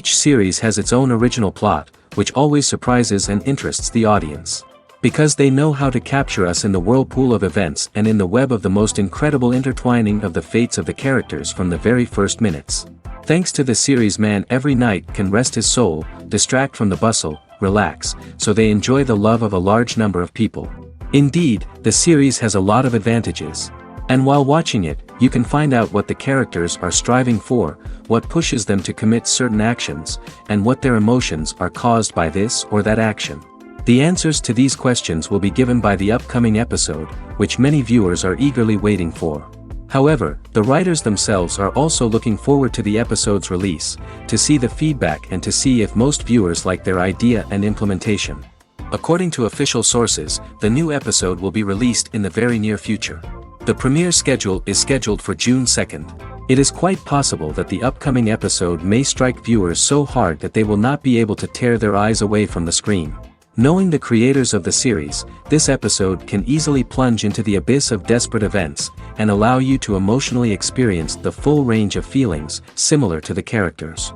Each series has its own original plot, which always surprises and interests the audience. Because they know how to capture us in the whirlpool of events and in the web of the most incredible intertwining of the fates of the characters from the very first minutes. Thanks to the series, man every night can rest his soul, distract from the bustle, relax, so they enjoy the love of a large number of people. Indeed, the series has a lot of advantages. And while watching it, you can find out what the characters are striving for, what pushes them to commit certain actions, and what their emotions are caused by this or that action. The answers to these questions will be given by the upcoming episode, which many viewers are eagerly waiting for. However, the writers themselves are also looking forward to the episode's release, to see the feedback and to see if most viewers like their idea and implementation. According to official sources, the new episode will be released in the very near future. The premiere schedule is scheduled for June 2nd. It is quite possible that the upcoming episode may strike viewers so hard that they will not be able to tear their eyes away from the screen. Knowing the creators of the series, this episode can easily plunge into the abyss of desperate events, and allow you to emotionally experience the full range of feelings, similar to the characters.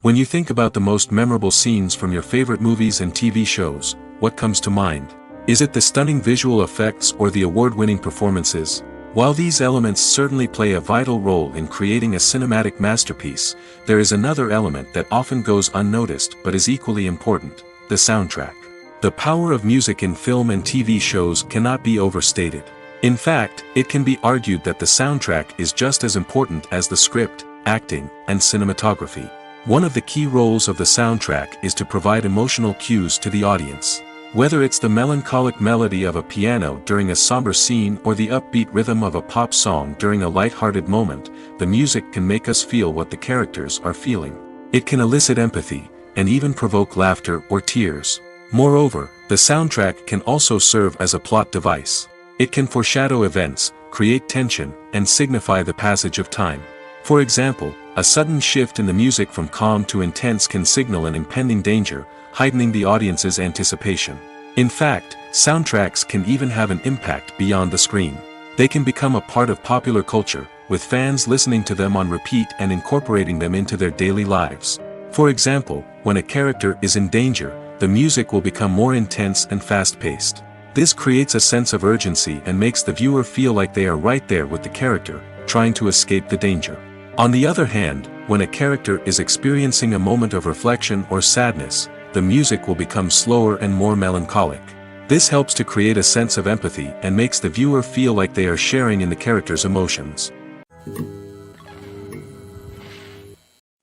When you think about the most memorable scenes from your favorite movies and TV shows, what comes to mind? Is it the stunning visual effects or the award-winning performances? While these elements certainly play a vital role in creating a cinematic masterpiece, there is another element that often goes unnoticed but is equally important: the soundtrack. The power of music in film and TV shows cannot be overstated. In fact, it can be argued that the soundtrack is just as important as the script, acting, and cinematography. One of the key roles of the soundtrack is to provide emotional cues to the audience. Whether it's the melancholic melody of a piano during a somber scene or the upbeat rhythm of a pop song during a light-hearted moment, the music can make us feel what the characters are feeling. It can elicit empathy, and even provoke laughter or tears. Moreover, the soundtrack can also serve as a plot device. It can foreshadow events, create tension, and signify the passage of time. For example, a sudden shift in the music from calm to intense can signal an impending danger, heightening the audience's anticipation. In fact, soundtracks can even have an impact beyond the screen. They can become a part of popular culture, with fans listening to them on repeat and incorporating them into their daily lives. For example, when a character is in danger, the music will become more intense and fast-paced. This creates a sense of urgency and makes the viewer feel like they are right there with the character, trying to escape the danger. On the other hand, when a character is experiencing a moment of reflection or sadness, the music will become slower and more melancholic. This helps to create a sense of empathy and makes the viewer feel like they are sharing in the character's emotions.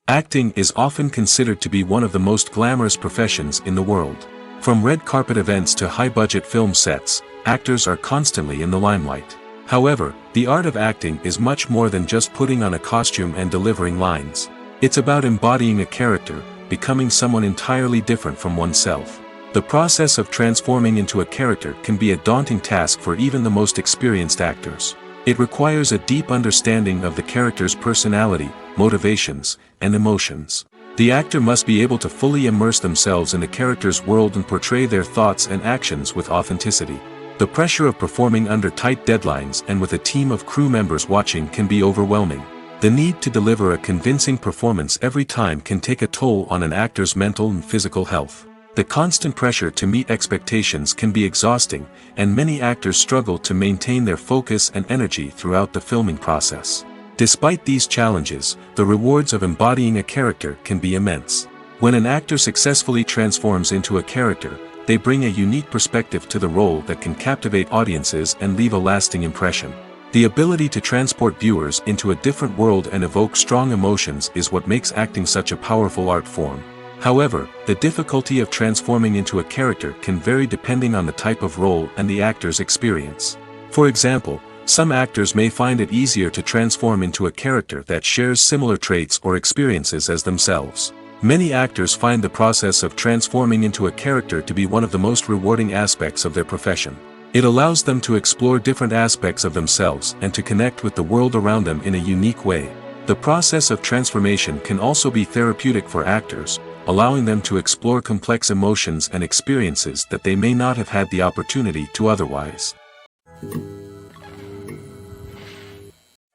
Acting is often considered to be one of the most glamorous professions in the world. From red carpet events to high-budget film sets, actors are constantly in the limelight. However, the art of acting is much more than just putting on a costume and delivering lines. It's about embodying a character, becoming someone entirely different from oneself. The process of transforming into a character can be a daunting task for even the most experienced actors. It requires a deep understanding of the character's personality, motivations, and emotions. The actor must be able to fully immerse themselves in the character's world and portray their thoughts and actions with authenticity. The pressure of performing under tight deadlines and with a team of crew members watching can be overwhelming. The need to deliver a convincing performance every time can take a toll on an actor's mental and physical health. The constant pressure to meet expectations can be exhausting, and many actors struggle to maintain their focus and energy throughout the filming process. Despite these challenges, the rewards of embodying a character can be immense. When an actor successfully transforms into a character, they bring a unique perspective to the role that can captivate audiences and leave a lasting impression. The ability to transport viewers into a different world and evoke strong emotions is what makes acting such a powerful art form. However, the difficulty of transforming into a character can vary depending on the type of role and the actor's experience. For example, some actors may find it easier to transform into a character that shares similar traits or experiences as themselves. Many actors find the process of transforming into a character to be one of the most rewarding aspects of their profession. It allows them to explore different aspects of themselves and to connect with the world around them in a unique way. The process of transformation can also be therapeutic for actors, allowing them to explore complex emotions and experiences that they may not have had the opportunity to otherwise.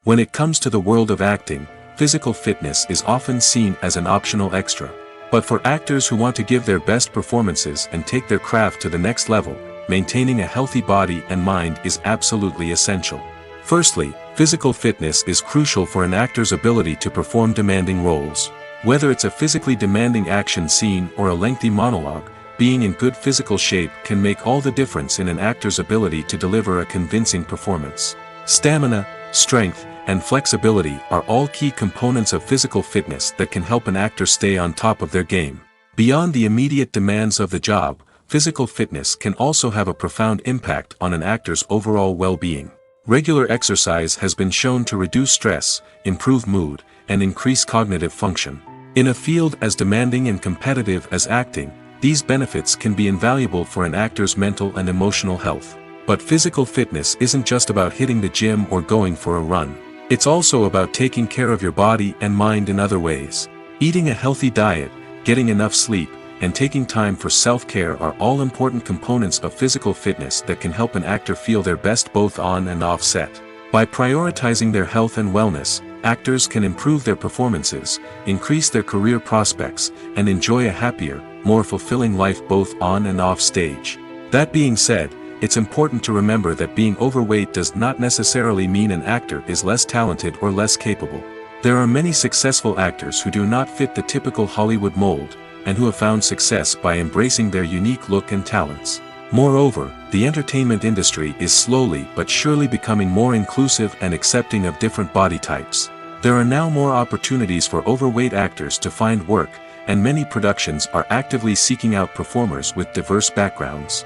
When it comes to the world of acting, physical fitness is often seen as an optional extra. But for actors who want to give their best performances and take their craft to the next level, maintaining a healthy body and mind is absolutely essential. Firstly, physical fitness is crucial for an actor's ability to perform demanding roles. Whether it's a physically demanding action scene or a lengthy monologue, being in good physical shape can make all the difference in an actor's ability to deliver a convincing performance. Stamina, strength, and flexibility are all key components of physical fitness that can help an actor stay on top of their game. Beyond the immediate demands of the job, physical fitness can also have a profound impact on an actor's overall well-being. Regular exercise has been shown to reduce stress, improve mood, and increase cognitive function. In a field as demanding and competitive as acting, these benefits can be invaluable for an actor's mental and emotional health. But physical fitness isn't just about hitting the gym or going for a run. It's also about taking care of your body and mind in other ways. Eating a healthy diet, getting enough sleep, and taking time for self-care are all important components of physical fitness that can help an actor feel their best both on and off set. By prioritizing their health and wellness, actors can improve their performances, increase their career prospects, and enjoy a happier, more fulfilling life both on and off stage. That being said, it's important to remember that being overweight does not necessarily mean an actor is less talented or less capable. There are many successful actors who do not fit the typical Hollywood mold, and who have found success by embracing their unique look and talents. Moreover, the entertainment industry is slowly but surely becoming more inclusive and accepting of different body types. There are now more opportunities for overweight actors to find work, and many productions are actively seeking out performers with diverse backgrounds.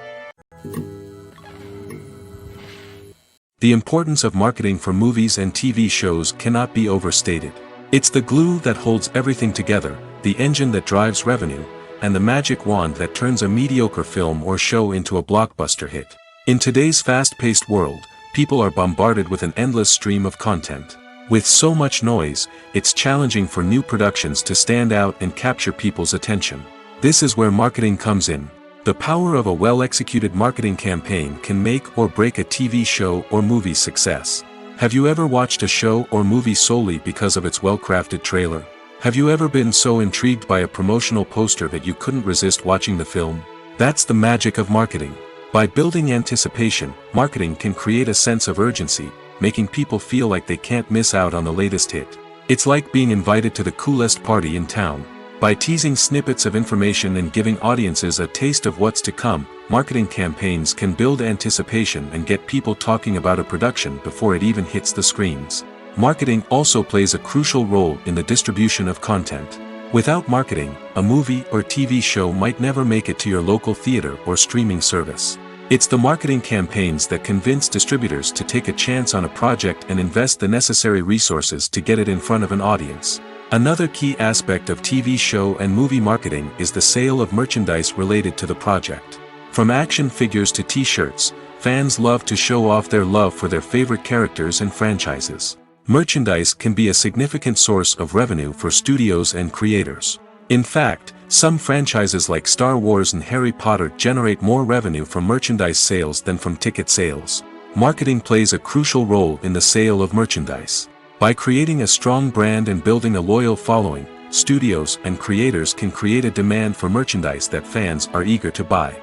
The importance of marketing for movies and TV shows cannot be overstated. It's the glue that holds everything together, the engine that drives revenue, and the magic wand that turns a mediocre film or show into a blockbuster hit. In today's fast-paced world, people are bombarded with an endless stream of content. With so much noise, it's challenging for new productions to stand out and capture people's attention. This is where marketing comes in. The power of a well-executed marketing campaign can make or break a TV show or movie's success. Have you ever watched a show or movie solely because of its well-crafted trailer? Have you ever been so intrigued by a promotional poster that you couldn't resist watching the film? That's the magic of marketing. By building anticipation, marketing can create a sense of urgency, making people feel like they can't miss out on the latest hit. It's like being invited to the coolest party in town. By teasing snippets of information and giving audiences a taste of what's to come, marketing campaigns can build anticipation and get people talking about a production before it even hits the screens. Marketing also plays a crucial role in the distribution of content. Without marketing, a movie or TV show might never make it to your local theater or streaming service. It's the marketing campaigns that convince distributors to take a chance on a project and invest the necessary resources to get it in front of an audience. Another key aspect of TV show and movie marketing is the sale of merchandise related to the project. From action figures to t-shirts, fans love to show off their love for their favorite characters and franchises. Merchandise can be a significant source of revenue for studios and creators. In fact, some franchises like Star Wars and Harry Potter generate more revenue from merchandise sales than from ticket sales. Marketing plays a crucial role in the sale of merchandise. By creating a strong brand and building a loyal following, studios and creators can create a demand for merchandise that fans are eager to buy.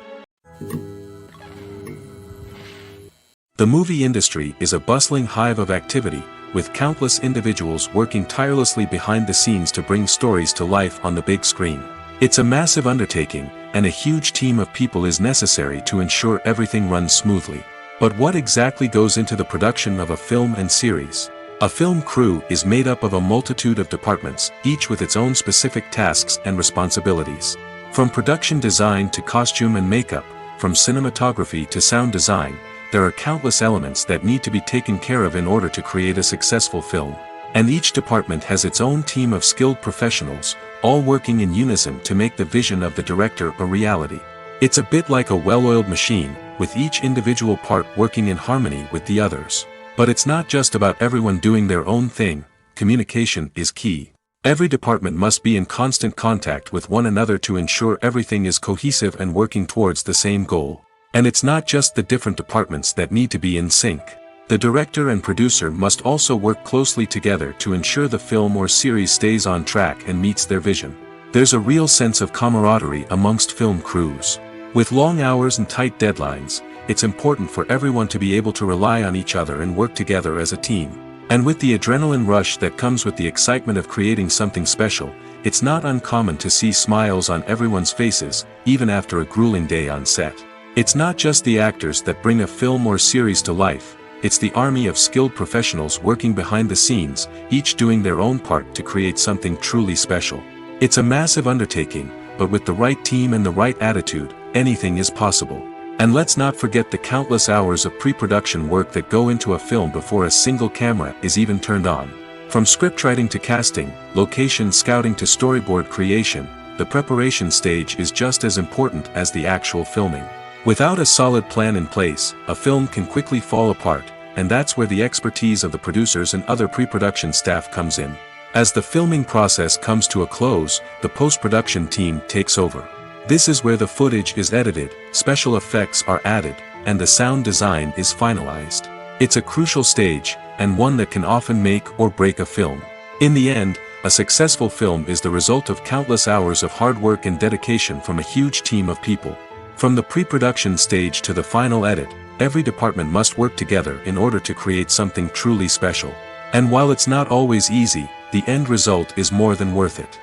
The movie industry is a bustling hive of activity, with countless individuals working tirelessly behind the scenes to bring stories to life on the big screen. It's a massive undertaking, and a huge team of people is necessary to ensure everything runs smoothly. But what exactly goes into the production of a film and series? A film crew is made up of a multitude of departments, each with its own specific tasks and responsibilities. From production design to costume and makeup, from cinematography to sound design, there are countless elements that need to be taken care of in order to create a successful film. And each department has its own team of skilled professionals, all working in unison to make the vision of the director a reality. It's a bit like a well-oiled machine, with each individual part working in harmony with the others. But it's not just about everyone doing their own thing. Communication is key. Every department must be in constant contact with one another to ensure everything is cohesive and working towards the same goal. And it's not just the different departments that need to be in sync. The director and producer must also work closely together to ensure the film or series stays on track and meets their vision. There's a real sense of camaraderie amongst film crews. With long hours and tight deadlines, it's important for everyone to be able to rely on each other and work together as a team. And with the adrenaline rush that comes with the excitement of creating something special, it's not uncommon to see smiles on everyone's faces, even after a grueling day on set. It's not just the actors that bring a film or series to life, it's the army of skilled professionals working behind the scenes, each doing their own part to create something truly special. It's a massive undertaking, but with the right team and the right attitude, anything is possible. And let's not forget the countless hours of pre-production work that go into a film before a single camera is even turned on. From scriptwriting to casting, location scouting to storyboard creation, the preparation stage is just as important as the actual filming. Without a solid plan in place, a film can quickly fall apart, and that's where the expertise of the producers and other pre-production staff comes in. As the filming process comes to a close, the post-production team takes over. This is where the footage is edited, special effects are added, and the sound design is finalized. It's a crucial stage, and one that can often make or break a film. In the end, a successful film is the result of countless hours of hard work and dedication from a huge team of people. From the pre-production stage to the final edit, every department must work together in order to create something truly special. And while it's not always easy, the end result is more than worth it.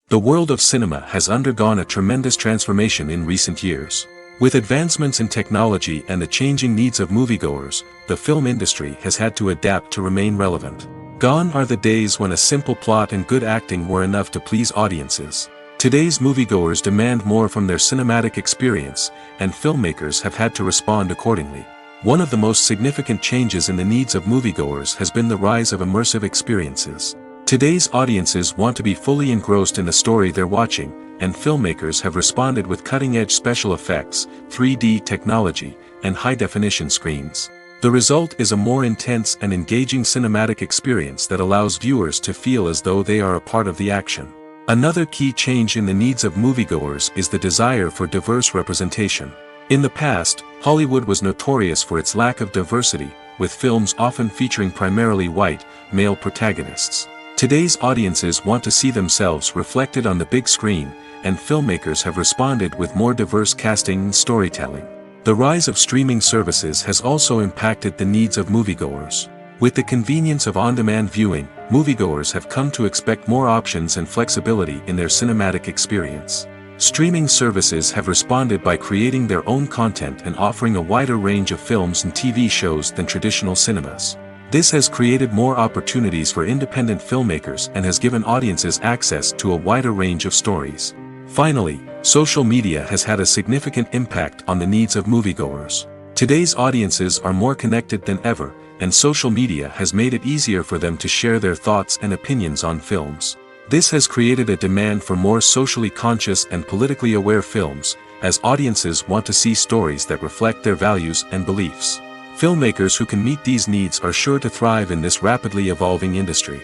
The world of cinema has undergone a tremendous transformation in recent years. With advancements in technology and the changing needs of moviegoers, the film industry has had to adapt to remain relevant. Gone are the days when a simple plot and good acting were enough to please audiences. Today's moviegoers demand more from their cinematic experience, and filmmakers have had to respond accordingly. One of the most significant changes in the needs of moviegoers has been the rise of immersive experiences. Today's audiences want to be fully engrossed in the story they're watching, and filmmakers have responded with cutting-edge special effects, 3D technology, and high-definition screens. The result is a more intense and engaging cinematic experience that allows viewers to feel as though they are a part of the action. Another key change in the needs of moviegoers is the desire for diverse representation. In the past, Hollywood was notorious for its lack of diversity, with films often featuring primarily white, male protagonists. Today's audiences want to see themselves reflected on the big screen, and filmmakers have responded with more diverse casting and storytelling. The rise of streaming services has also impacted the needs of moviegoers. With the convenience of on-demand viewing, moviegoers have come to expect more options and flexibility in their cinematic experience. Streaming services have responded by creating their own content and offering a wider range of films and TV shows than traditional cinemas. This has created more opportunities for independent filmmakers and has given audiences access to a wider range of stories. Finally, social media has had a significant impact on the needs of moviegoers. Today's audiences are more connected than ever, and social media has made it easier for them to share their thoughts and opinions on films. This has created a demand for more socially conscious and politically aware films, as audiences want to see stories that reflect their values and beliefs. Filmmakers who can meet these needs are sure to thrive in this rapidly evolving industry.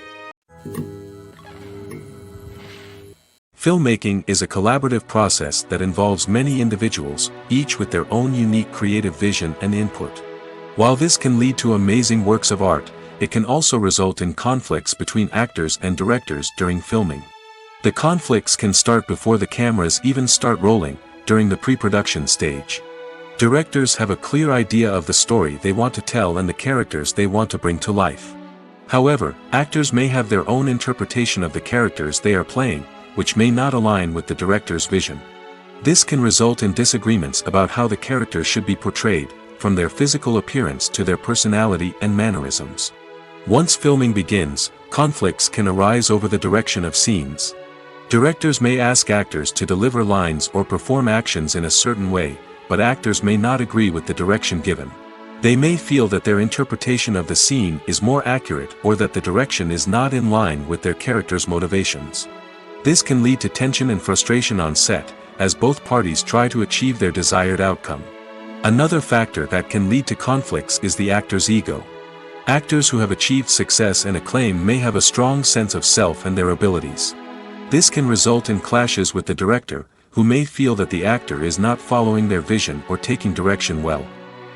Filmmaking is a collaborative process that involves many individuals, each with their own unique creative vision and input. While this can lead to amazing works of art, it can also result in conflicts between actors and directors during filming. The conflicts can start before the cameras even start rolling, during the pre-production stage. Directors have a clear idea of the story they want to tell and the characters they want to bring to life. However, actors may have their own interpretation of the characters they are playing, which may not align with the director's vision. This can result in disagreements about how the characters should be portrayed, from their physical appearance to their personality and mannerisms. Once filming begins, conflicts can arise over the direction of scenes. Directors may ask actors to deliver lines or perform actions in a certain way, but actors may not agree with the direction given. They may feel that their interpretation of the scene is more accurate or that the direction is not in line with their character's motivations. This can lead to tension and frustration on set, as both parties try to achieve their desired outcome. Another factor that can lead to conflicts is the actor's ego. Actors who have achieved success and acclaim may have a strong sense of self and their abilities. This can result in clashes with the director, who may feel that the actor is not following their vision or taking direction well.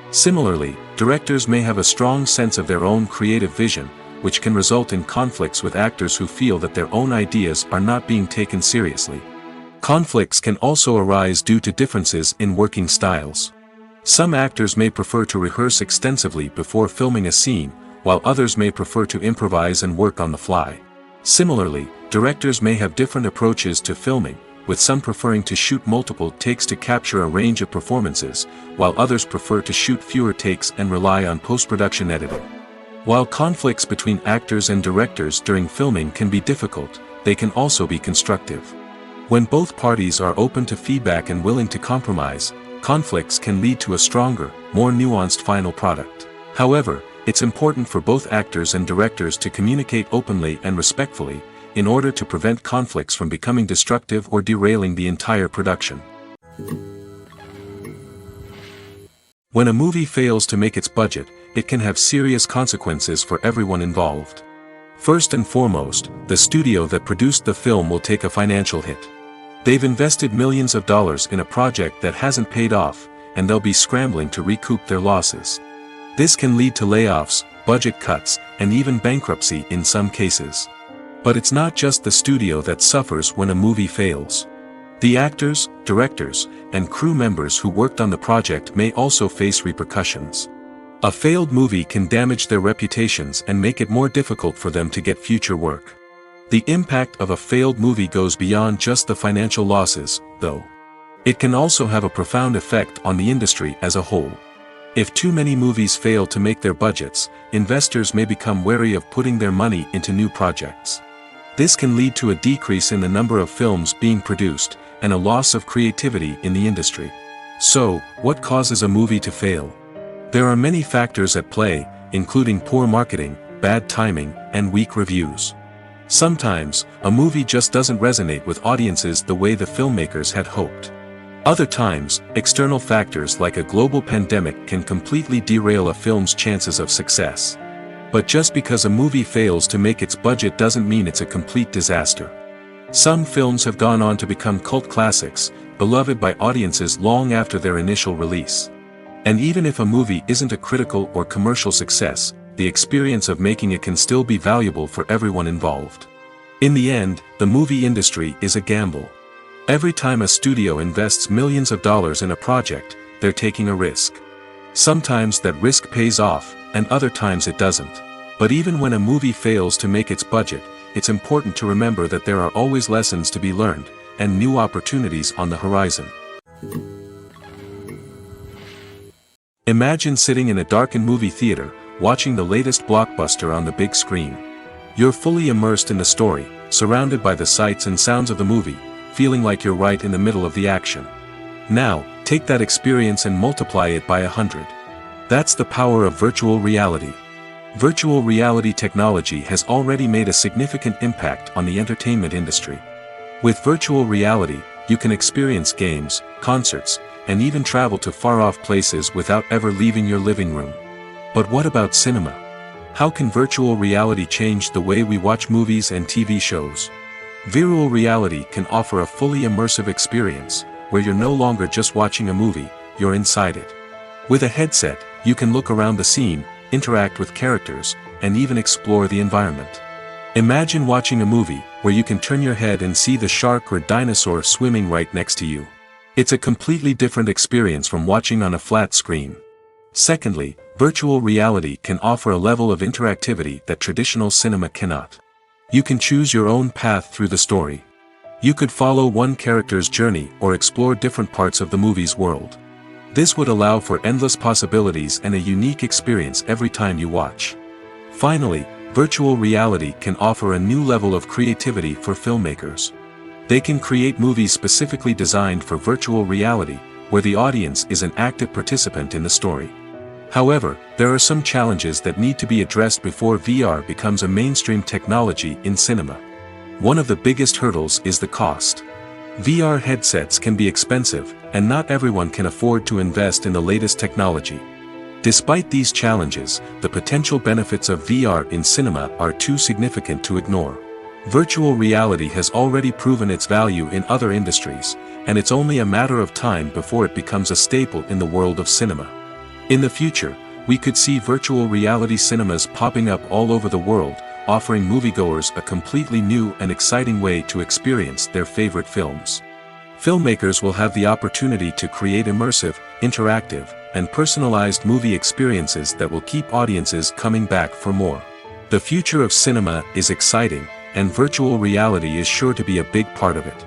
Similarly, directors may have a strong sense of their own creative vision, which can result in conflicts with actors who feel that their own ideas are not being taken seriously. Conflicts can also arise due to differences in working styles. Some actors may prefer to rehearse extensively before filming a scene, while others may prefer to improvise and work on the fly. Similarly, directors may have different approaches to filming, with some preferring to shoot multiple takes to capture a range of performances, while others prefer to shoot fewer takes and rely on post-production editing. While conflicts between actors and directors during filming can be difficult, they can also be constructive. When both parties are open to feedback and willing to compromise, conflicts can lead to a stronger, more nuanced final product. However, it's important for both actors and directors to communicate openly and respectfully, in order to prevent conflicts from becoming destructive or derailing the entire production. When a movie fails to make its budget, it can have serious consequences for everyone involved. First and foremost, the studio that produced the film will take a financial hit. They've invested millions of dollars in a project that hasn't paid off, and they'll be scrambling to recoup their losses. This can lead to layoffs, budget cuts, and even bankruptcy in some cases. But it's not just the studio that suffers when a movie fails. The actors, directors, and crew members who worked on the project may also face repercussions. A failed movie can damage their reputations and make it more difficult for them to get future work. The impact of a failed movie goes beyond just the financial losses, though. It can also have a profound effect on the industry as a whole. If too many movies fail to make their budgets, investors may become wary of putting their money into new projects. This can lead to a decrease in the number of films being produced, and a loss of creativity in the industry. So, what causes a movie to fail? There are many factors at play, including poor marketing, bad timing, and weak reviews. Sometimes, a movie just doesn't resonate with audiences the way the filmmakers had hoped. Other times, external factors like a global pandemic can completely derail a film's chances of success. But just because a movie fails to make its budget doesn't mean it's a complete disaster. Some films have gone on to become cult classics, beloved by audiences long after their initial release. And even if a movie isn't a critical or commercial success, the experience of making it can still be valuable for everyone involved. In the end, the movie industry is a gamble. Every time a studio invests millions of dollars in a project, they're taking a risk. Sometimes that risk pays off, and other times it doesn't. But even when a movie fails to make its budget, it's important to remember that there are always lessons to be learned, and new opportunities on the horizon. Imagine sitting in a darkened movie theater, watching the latest blockbuster on the big screen. You're fully immersed in the story, surrounded by the sights and sounds of the movie, feeling like you're right in the middle of the action. Now, take that experience and multiply it by 100. That's the power of virtual reality. Virtual reality technology has already made a significant impact on the entertainment industry. With virtual reality, you can experience games, concerts, and even travel to far-off places without ever leaving your living room. But what about cinema? How can virtual reality change the way we watch movies and TV shows? Virtual reality can offer a fully immersive experience, where you're no longer just watching a movie, you're inside it. With a headset, you can look around the scene, interact with characters, and even explore the environment. Imagine watching a movie, where you can turn your head and see the shark or dinosaur swimming right next to you. It's a completely different experience from watching on a flat screen. Secondly, virtual reality can offer a level of interactivity that traditional cinema cannot. You can choose your own path through the story. You could follow one character's journey or explore different parts of the movie's world. This would allow for endless possibilities and a unique experience every time you watch. Finally, virtual reality can offer a new level of creativity for filmmakers. They can create movies specifically designed for virtual reality, where the audience is an active participant in the story. However, there are some challenges that need to be addressed before VR becomes a mainstream technology in cinema. One of the biggest hurdles is the cost. VR headsets can be expensive, and not everyone can afford to invest in the latest technology. Despite these challenges, the potential benefits of VR in cinema are too significant to ignore. Virtual reality has already proven its value in other industries, and it's only a matter of time before it becomes a staple in the world of cinema. In the future, we could see virtual reality cinemas popping up all over the world, offering moviegoers a completely new and exciting way to experience their favorite films. Filmmakers will have the opportunity to create immersive, interactive, and personalized movie experiences that will keep audiences coming back for more. The future of cinema is exciting, and virtual reality is sure to be a big part of it.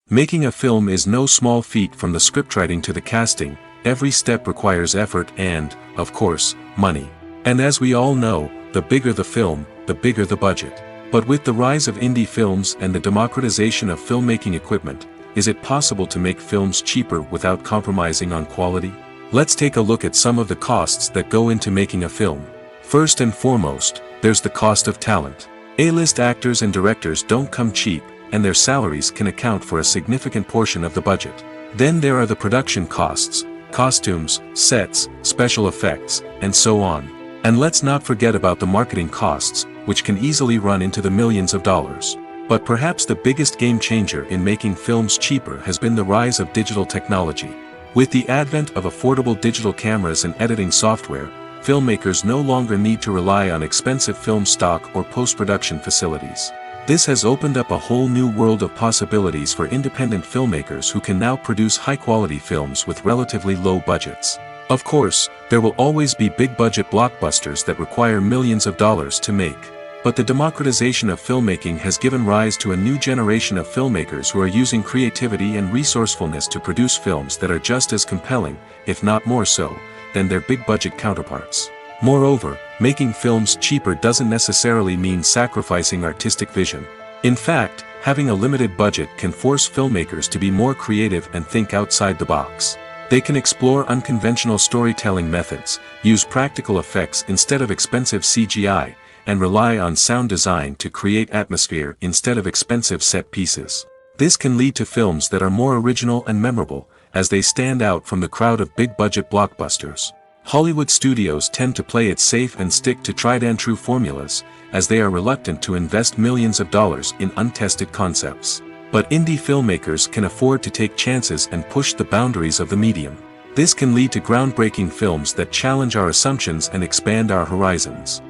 Making a film is no small feat. From the scriptwriting to the casting, every step requires effort and, of course, money. And as we all know, the bigger the film, the bigger the budget. But with the rise of indie films and the democratization of filmmaking equipment, is it possible to make films cheaper without compromising on quality? Let's take a look at some of the costs that go into making a film. First and foremost, there's the cost of talent. A-list actors and directors don't come cheap, and their salaries can account for a significant portion of the budget. Then there are the production costs, costumes, sets, special effects, and so on. And let's not forget about the marketing costs, which can easily run into the millions of dollars. But perhaps the biggest game changer in making films cheaper has been the rise of digital technology. With the advent of affordable digital cameras and editing software, filmmakers no longer need to rely on expensive film stock or post-production facilities. This has opened up a whole new world of possibilities for independent filmmakers who can now produce high-quality films with relatively low budgets. Of course, there will always be big-budget blockbusters that require millions of dollars to make. But the democratization of filmmaking has given rise to a new generation of filmmakers who are using creativity and resourcefulness to produce films that are just as compelling, if not more so, than their big-budget counterparts. Moreover, making films cheaper doesn't necessarily mean sacrificing artistic vision. In fact, having a limited budget can force filmmakers to be more creative and think outside the box. They can explore unconventional storytelling methods, use practical effects instead of expensive CGI, and rely on sound design to create atmosphere instead of expensive set pieces. This can lead to films that are more original and memorable, as they stand out from the crowd of big-budget blockbusters. Hollywood studios tend to play it safe and stick to tried-and-true formulas, as they are reluctant to invest millions of dollars in untested concepts. But indie filmmakers can afford to take chances and push the boundaries of the medium. This can lead to groundbreaking films that challenge our assumptions and expand our horizons.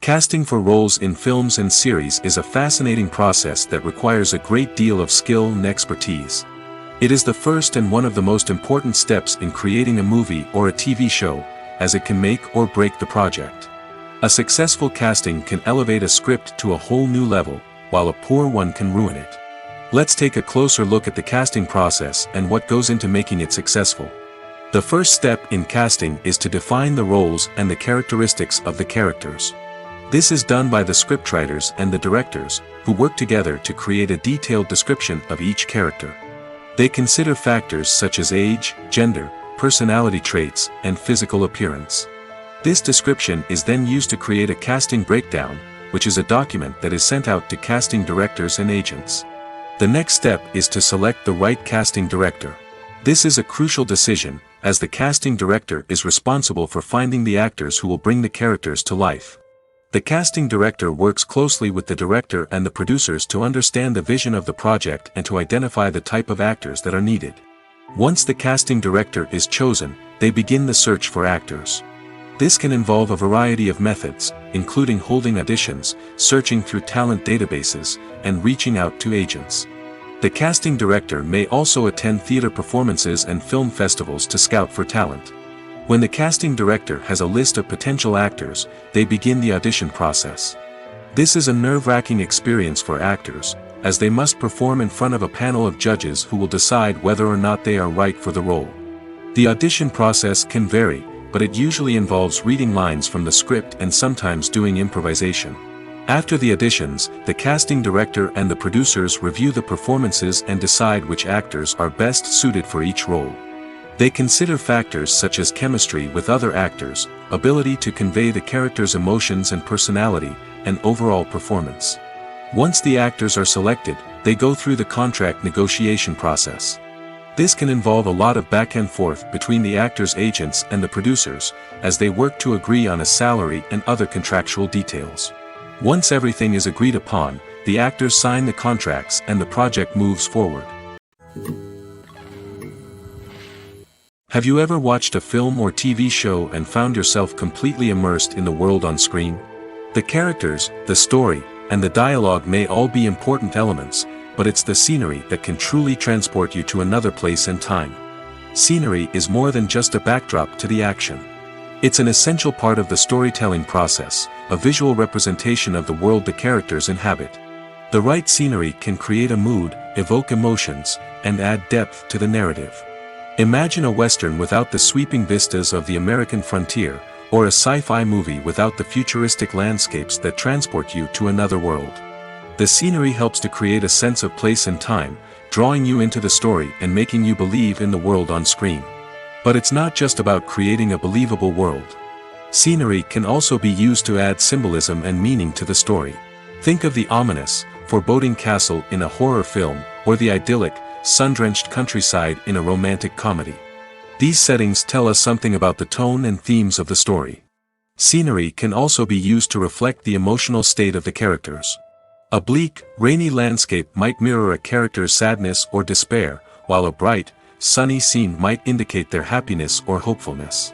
Casting for roles in films and series is a fascinating process that requires a great deal of skill and expertise. It is the first and one of the most important steps in creating a movie or a TV show, as it can make or break the project. A successful casting can elevate a script to a whole new level, while a poor one can ruin it. Let's take a closer look at the casting process and what goes into making it successful. The first step in casting is to define the roles and the characteristics of the characters. This is done by the scriptwriters and the directors, who work together to create a detailed description of each character. They consider factors such as age, gender, personality traits, and physical appearance. This description is then used to create a casting breakdown, which is a document that is sent out to casting directors and agents. The next step is to select the right casting director. This is a crucial decision, as the casting director is responsible for finding the actors who will bring the characters to life. The casting director works closely with the director and the producers to understand the vision of the project and to identify the type of actors that are needed. Once the casting director is chosen, they begin the search for actors. This can involve a variety of methods, including holding auditions, searching through talent databases, and reaching out to agents. The casting director may also attend theater performances and film festivals to scout for talent. When the casting director has a list of potential actors, they begin the audition process. This is a nerve-wracking experience for actors, as they must perform in front of a panel of judges who will decide whether or not they are right for the role. The audition process can vary, but it usually involves reading lines from the script and sometimes doing improvisation. After the auditions, the casting director and the producers review the performances and decide which actors are best suited for each role. They consider factors such as chemistry with other actors, ability to convey the character's emotions and personality, and overall performance. Once the actors are selected, they go through the contract negotiation process. This can involve a lot of back and forth between the actors' agents and the producers, as they work to agree on a salary and other contractual details. Once everything is agreed upon, the actors sign the contracts and the project moves forward. Have you ever watched a film or TV show and found yourself completely immersed in the world on screen? The characters, the story, and the dialogue may all be important elements, but it's the scenery that can truly transport you to another place and time. Scenery is more than just a backdrop to the action. It's an essential part of the storytelling process, a visual representation of the world the characters inhabit. The right scenery can create a mood, evoke emotions, and add depth to the narrative. Imagine a Western without the sweeping vistas of the American frontier, or a sci-fi movie without the futuristic landscapes that transport you to another world. The scenery helps to create a sense of place and time, drawing you into the story and making you believe in the world on screen. But it's not just about creating a believable world. Scenery can also be used to add symbolism and meaning to the story. Think of the ominous, foreboding castle in a horror film, or the idyllic, sun-drenched countryside in a romantic comedy. These settings tell us something about the tone and themes of the story. Scenery can also be used to reflect the emotional state of the characters. A bleak, rainy landscape might mirror a character's sadness or despair, while a bright, sunny scene might indicate their happiness or hopefulness.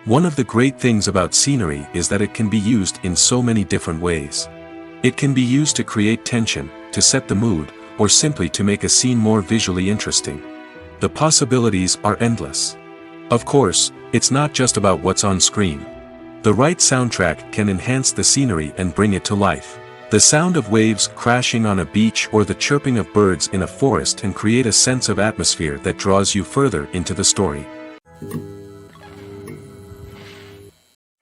One of the great things about scenery is that it can be used in so many different ways. It can be used to create tension, to set the mood, or simply to make a scene more visually interesting. The possibilities are endless. Of course, it's not just about what's on screen. The right soundtrack can enhance the scenery and bring it to life. The sound of waves crashing on a beach or the chirping of birds in a forest can create a sense of atmosphere that draws you further into the story.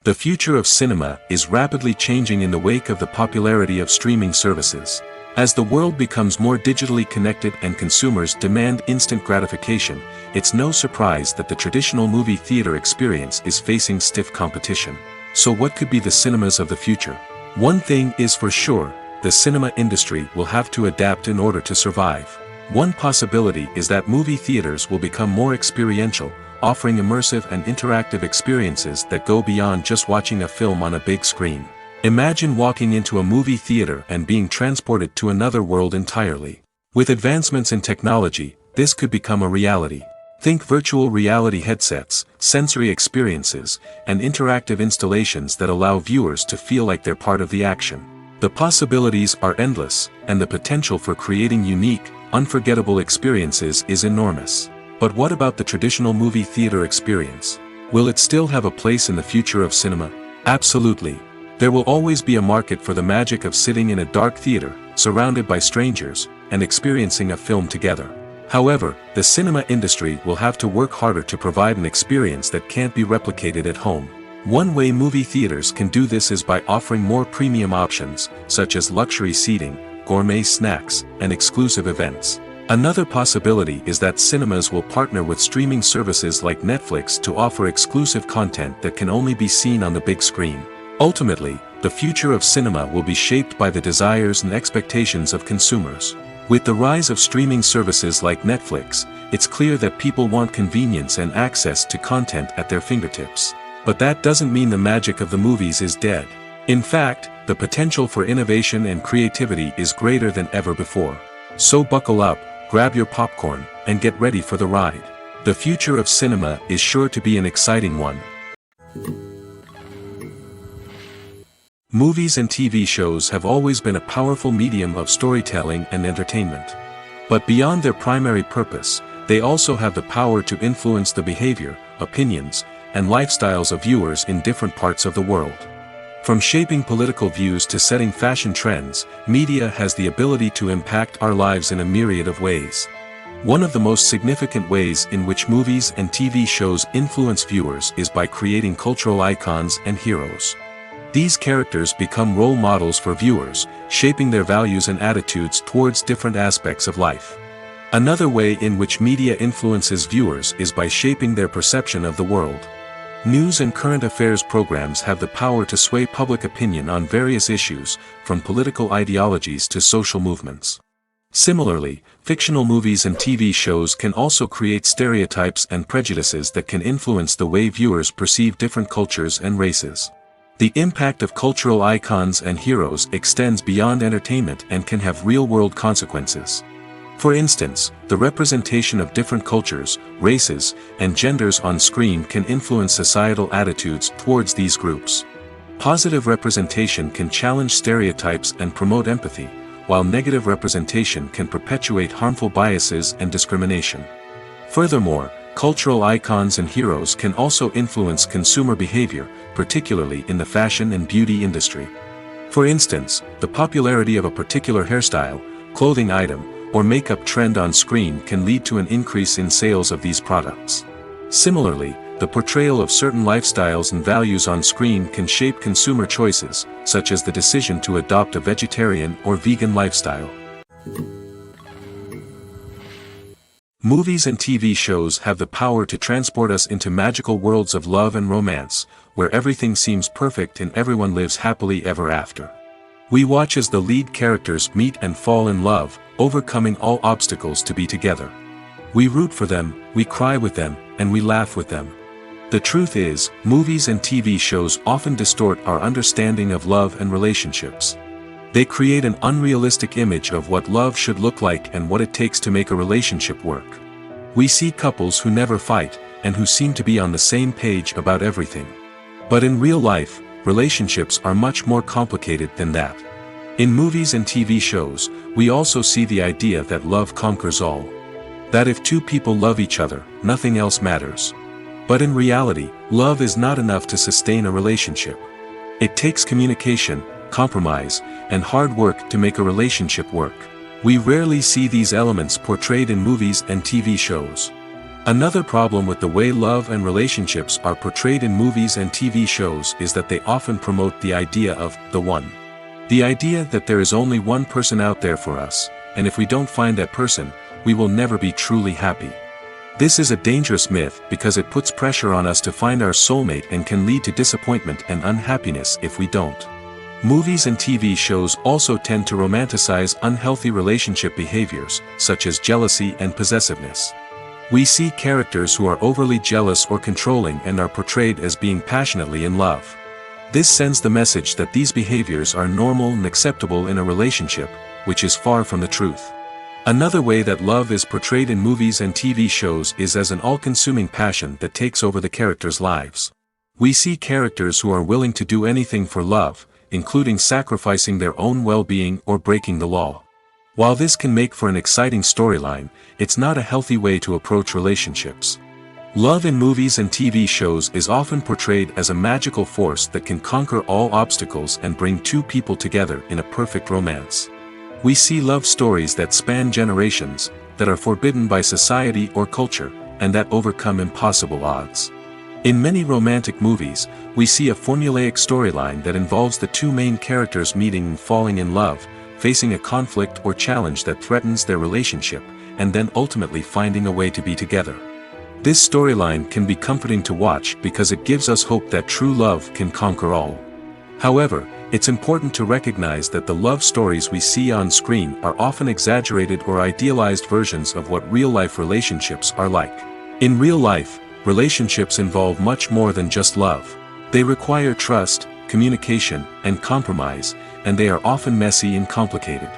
The future of cinema is rapidly changing in the wake of the popularity of streaming services. As the world becomes more digitally connected and consumers demand instant gratification, it's no surprise that the traditional movie theater experience is facing stiff competition. So what could be the cinemas of the future? One thing is for sure, the cinema industry will have to adapt in order to survive. One possibility is that movie theaters will become more experiential, offering immersive and interactive experiences that go beyond just watching a film on a big screen. Imagine walking into a movie theater and being transported to another world entirely. With advancements in technology, this could become a reality. Think virtual reality headsets, sensory experiences, and interactive installations that allow viewers to feel like they're part of the action. The possibilities are endless, and the potential for creating unique, unforgettable experiences is enormous. But what about the traditional movie theater experience? Will it still have a place in the future of cinema? Absolutely. There will always be a market for the magic of sitting in a dark theater, surrounded by strangers, and experiencing a film together. However, the cinema industry will have to work harder to provide an experience that can't be replicated at home. One way movie theaters can do this is by offering more premium options, such as luxury seating, gourmet snacks, and exclusive events. Another possibility is that cinemas will partner with streaming services like Netflix to offer exclusive content that can only be seen on the big screen. Ultimately, the future of cinema will be shaped by the desires and expectations of consumers. With the rise of streaming services like Netflix, it's clear that people want convenience and access to content at their fingertips. But that doesn't mean the magic of the movies is dead. In fact, the potential for innovation and creativity is greater than ever before. So buckle up, grab your popcorn, and get ready for the ride. The future of cinema is sure to be an exciting one. Movies and TV shows have always been a powerful medium of storytelling and entertainment. But beyond their primary purpose, they also have the power to influence the behavior, opinions, and lifestyles of viewers in different parts of the world. From shaping political views to setting fashion trends, media has the ability to impact our lives in a myriad of ways. One of the most significant ways in which movies and TV shows influence viewers is by creating cultural icons and heroes. These characters become role models for viewers, shaping their values and attitudes towards different aspects of life. Another way in which media influences viewers is by shaping their perception of the world. News and current affairs programs have the power to sway public opinion on various issues, from political ideologies to social movements. Similarly, fictional movies and TV shows can also create stereotypes and prejudices that can influence the way viewers perceive different cultures and races. The impact of cultural icons and heroes extends beyond entertainment and can have real-world consequences. For instance, the representation of different cultures, races, and genders on screen can influence societal attitudes towards these groups. Positive representation can challenge stereotypes and promote empathy, while negative representation can perpetuate harmful biases and discrimination. Furthermore, cultural icons and heroes can also influence consumer behavior, particularly in the fashion and beauty industry. For instance, the popularity of a particular hairstyle, clothing item, or makeup trend on screen can lead to an increase in sales of these products. Similarly, the portrayal of certain lifestyles and values on screen can shape consumer choices, such as the decision to adopt a vegetarian or vegan lifestyle. Movies and TV shows have the power to transport us into magical worlds of love and romance, where everything seems perfect and everyone lives happily ever after. We watch as the lead characters meet and fall in love, overcoming all obstacles to be together. We root for them, we cry with them, and we laugh with them. The truth is, movies and TV shows often distort our understanding of love and relationships. They create an unrealistic image of what love should look like and what it takes to make a relationship work. We see couples who never fight, and who seem to be on the same page about everything. But in real life, relationships are much more complicated than that. In movies and TV shows, we also see the idea that love conquers all. That if two people love each other, nothing else matters. But in reality, love is not enough to sustain a relationship. It takes communication, compromise, and hard work to make a relationship work. We rarely see these elements portrayed in movies and TV shows. Another problem with the way love and relationships are portrayed in movies and TV shows is that they often promote the idea of the one. The idea that there is only one person out there for us, and if we don't find that person, we will never be truly happy. This is a dangerous myth because it puts pressure on us to find our soulmate and can lead to disappointment and unhappiness if we don't. Movies and TV shows also tend to romanticize unhealthy relationship behaviors, such as jealousy and possessiveness. We see characters who are overly jealous or controlling and are portrayed as being passionately in love. This sends the message that these behaviors are normal and acceptable in a relationship, which is far from the truth. Another way that love is portrayed in movies and TV shows is as an all-consuming passion that takes over the characters' lives. We see characters who are willing to do anything for love, including sacrificing their own well-being or breaking the law. While this can make for an exciting storyline, it's not a healthy way to approach relationships. Love in movies and TV shows is often portrayed as a magical force that can conquer all obstacles and bring two people together in a perfect romance. We see love stories that span generations, that are forbidden by society or culture, and that overcome impossible odds. In many romantic movies, we see a formulaic storyline that involves the two main characters meeting and falling in love, facing a conflict or challenge that threatens their relationship, and then ultimately finding a way to be together. This storyline can be comforting to watch because it gives us hope that true love can conquer all. However, it's important to recognize that the love stories we see on screen are often exaggerated or idealized versions of what real-life relationships are like. In real life, relationships involve much more than just love. They require trust, communication, and compromise, and they are often messy and complicated.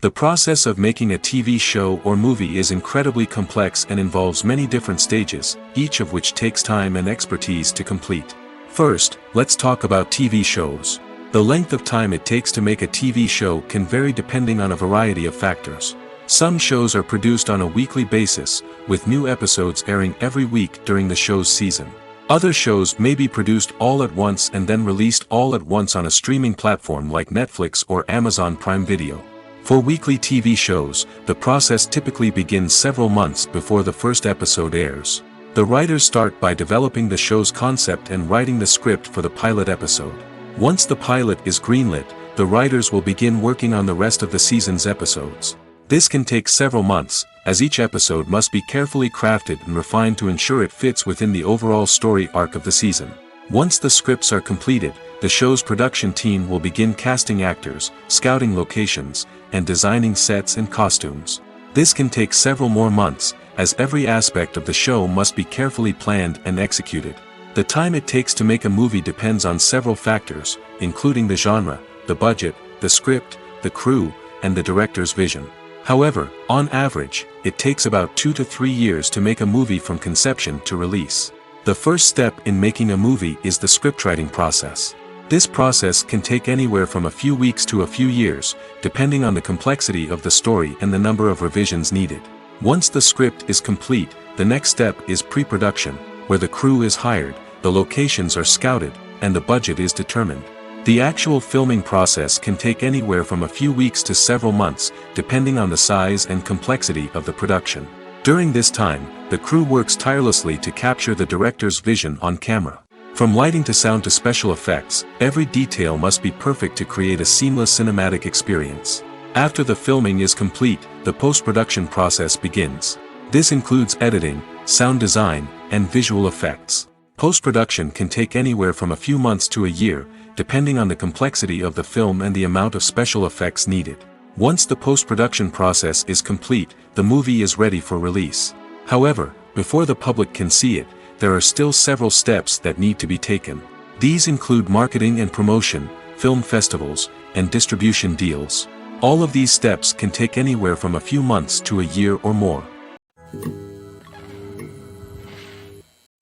The process of making a TV show or movie is incredibly complex and involves many different stages, each of which takes time and expertise to complete. First, let's talk about TV shows. The length of time it takes to make a TV show can vary depending on a variety of factors. Some shows are produced on a weekly basis, with new episodes airing every week during the show's season. Other shows may be produced all at once and then released all at once on a streaming platform like Netflix or Amazon Prime Video. For weekly TV shows, the process typically begins several months before the first episode airs. The writers start by developing the show's concept and writing the script for the pilot episode. Once the pilot is greenlit, the writers will begin working on the rest of the season's episodes. This can take several months, as each episode must be carefully crafted and refined to ensure it fits within the overall story arc of the season. Once the scripts are completed, the show's production team will begin casting actors, scouting locations, and designing sets and costumes. This can take several more months, as every aspect of the show must be carefully planned and executed. The time it takes to make a movie depends on several factors, including the genre, the budget, the script, the crew, and the director's vision. However, on average, it takes about 2 to 3 years to make a movie from conception to release. The first step in making a movie is the scriptwriting process. This process can take anywhere from a few weeks to a few years, depending on the complexity of the story and the number of revisions needed. Once the script is complete, the next step is pre-production, where the crew is hired, the locations are scouted, and the budget is determined. The actual filming process can take anywhere from a few weeks to several months, depending on the size and complexity of the production. During this time, the crew works tirelessly to capture the director's vision on camera. From lighting to sound to special effects, every detail must be perfect to create a seamless cinematic experience. After the filming is complete, the post-production process begins. This includes editing, sound design, and visual effects. Post-production can take anywhere from a few months to a year, depending on the complexity of the film and the amount of special effects needed. Once the post-production process is complete, the movie is ready for release. However, before the public can see it, there are still several steps that need to be taken. These include marketing and promotion, film festivals, and distribution deals. All of these steps can take anywhere from a few months to a year or more.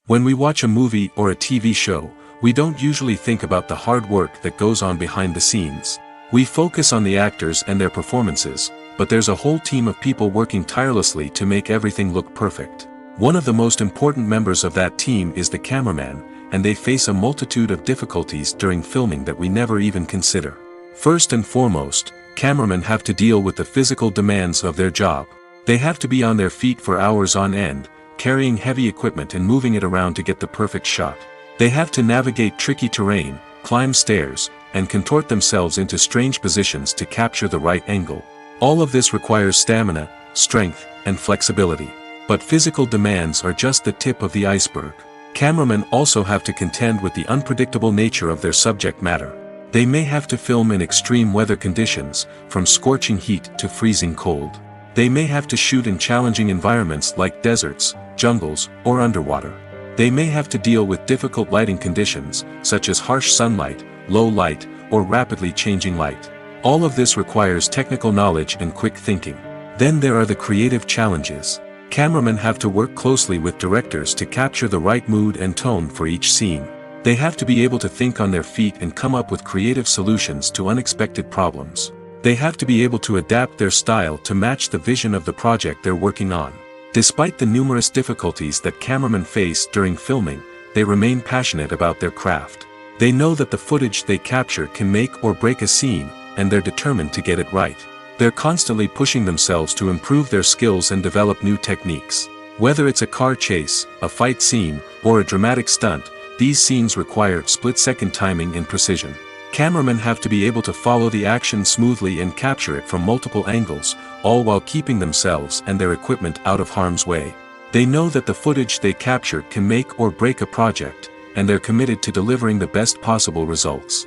When we watch a movie or a TV show, we don't usually think about the hard work that goes on behind the scenes. We focus on the actors and their performances, but there's a whole team of people working tirelessly to make everything look perfect. One of the most important members of that team is the cameraman, and they face a multitude of difficulties during filming that we never even consider. First and foremost, cameramen have to deal with the physical demands of their job. They have to be on their feet for hours on end, carrying heavy equipment and moving it around to get the perfect shot. They have to navigate tricky terrain, climb stairs, and contort themselves into strange positions to capture the right angle. All of this requires stamina, strength, and flexibility. But physical demands are just the tip of the iceberg. Cameramen also have to contend with the unpredictable nature of their subject matter. They may have to film in extreme weather conditions, from scorching heat to freezing cold. They may have to shoot in challenging environments like deserts, jungles, or underwater. They may have to deal with difficult lighting conditions, such as harsh sunlight, low light, or rapidly changing light. All of this requires technical knowledge and quick thinking. Then there are the creative challenges. Cameramen have to work closely with directors to capture the right mood and tone for each scene. They have to be able to think on their feet and come up with creative solutions to unexpected problems. They have to be able to adapt their style to match the vision of the project they're working on. Despite the numerous difficulties that cameramen face during filming, they remain passionate about their craft. They know that the footage they capture can make or break a scene, and they're determined to get it right. They're constantly pushing themselves to improve their skills and develop new techniques. Whether it's a car chase, a fight scene, or a dramatic stunt, these scenes require split-second timing and precision. Cameramen have to be able to follow the action smoothly and capture it from multiple angles, all while keeping themselves and their equipment out of harm's way. They know that the footage they capture can make or break a project, and they're committed to delivering the best possible results.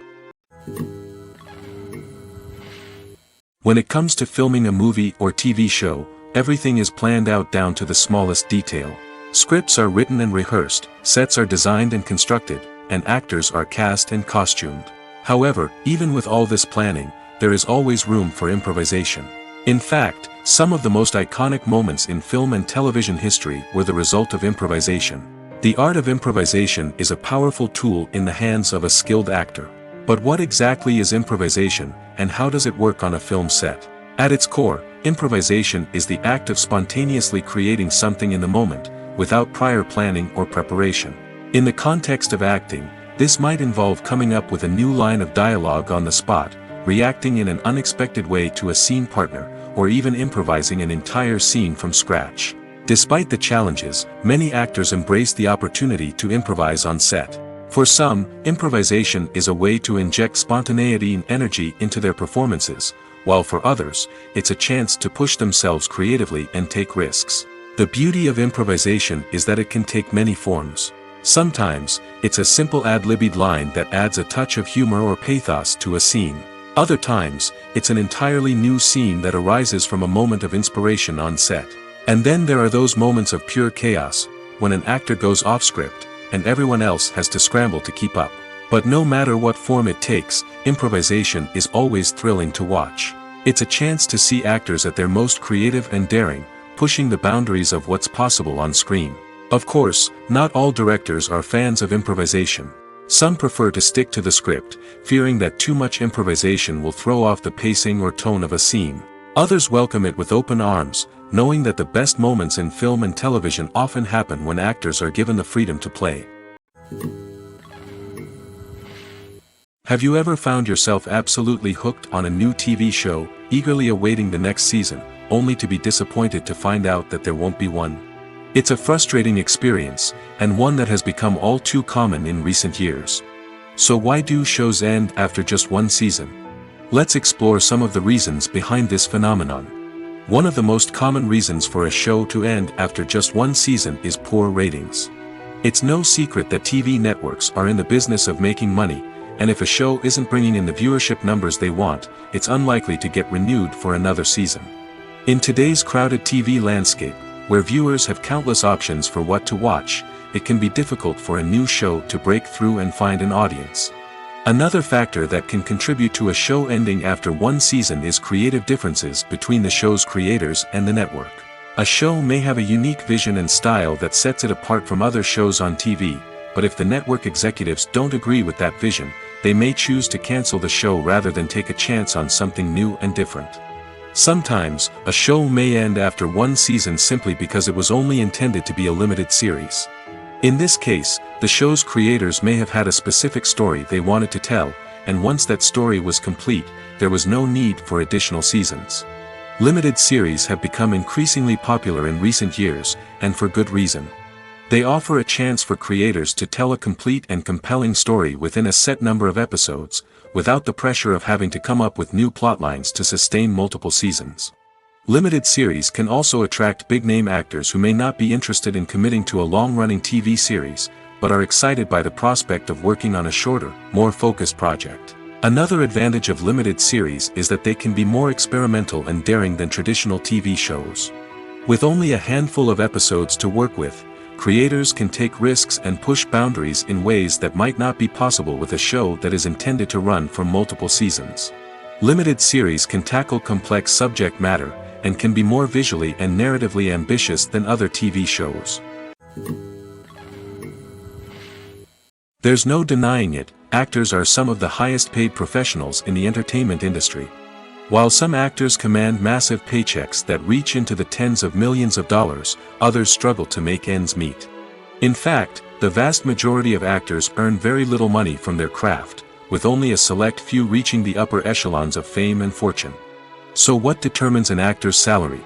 When it comes to filming a movie or TV show, everything is planned out down to the smallest detail. Scripts are written and rehearsed, sets are designed and constructed, and actors are cast and costumed. However, even with all this planning, there is always room for improvisation. In fact, some of the most iconic moments in film and television history were the result of improvisation. The art of improvisation is a powerful tool in the hands of a skilled actor. But what exactly is improvisation, and how does it work on a film set? At its core, improvisation is the act of spontaneously creating something in the moment, without prior planning or preparation. In the context of acting, this might involve coming up with a new line of dialogue on the spot, reacting in an unexpected way to a scene partner, or even improvising an entire scene from scratch. Despite the challenges, many actors embrace the opportunity to improvise on set. For some, improvisation is a way to inject spontaneity and energy into their performances, while for others, it's a chance to push themselves creatively and take risks. The beauty of improvisation is that it can take many forms. Sometimes, it's a simple ad-libbed line that adds a touch of humor or pathos to a scene. Other times, it's an entirely new scene that arises from a moment of inspiration on set. And then there are those moments of pure chaos, when an actor goes off script, and everyone else has to scramble to keep up. But no matter what form it takes, improvisation is always thrilling to watch. It's a chance to see actors at their most creative and daring, pushing the boundaries of what's possible on screen. Of course, not all directors are fans of improvisation. Some prefer to stick to the script, fearing that too much improvisation will throw off the pacing or tone of a scene. Others welcome it with open arms, knowing that the best moments in film and television often happen when actors are given the freedom to play. Have you ever found yourself absolutely hooked on a new TV show, eagerly awaiting the next season, only to be disappointed to find out that there won't be one? It's a frustrating experience, and one that has become all too common in recent years. So why do shows end after just one season? Let's explore some of the reasons behind this phenomenon. One of the most common reasons for a show to end after just one season is poor ratings. It's no secret that TV networks are in the business of making money, and if a show isn't bringing in the viewership numbers they want, it's unlikely to get renewed for another season. In today's crowded TV landscape, where viewers have countless options for what to watch, it can be difficult for a new show to break through and find an audience. Another factor that can contribute to a show ending after one season is creative differences between the show's creators and the network. A show may have a unique vision and style that sets it apart from other shows on TV, but if the network executives don't agree with that vision, they may choose to cancel the show rather than take a chance on something new and different. Sometimes, a show may end after one season simply because it was only intended to be a limited series. In this case, the show's creators may have had a specific story they wanted to tell, and once that story was complete, there was no need for additional seasons. Limited series have become increasingly popular in recent years, and for good reason. They offer a chance for creators to tell a complete and compelling story within a set number of episodes, without the pressure of having to come up with new plotlines to sustain multiple seasons. Limited series can also attract big-name actors who may not be interested in committing to a long-running TV series, but are excited by the prospect of working on a shorter, more focused project. Another advantage of limited series is that they can be more experimental and daring than traditional TV shows. With only a handful of episodes to work with, creators can take risks and push boundaries in ways that might not be possible with a show that is intended to run for multiple seasons. Limited series can tackle complex subject matter, and can be more visually and narratively ambitious than other TV shows. There's no denying it, actors are some of the highest paid professionals in the entertainment industry. While some actors command massive paychecks that reach into the tens of millions of dollars, others struggle to make ends meet. In fact, the vast majority of actors earn very little money from their craft, with only a select few reaching the upper echelons of fame and fortune. So what determines an actor's salary?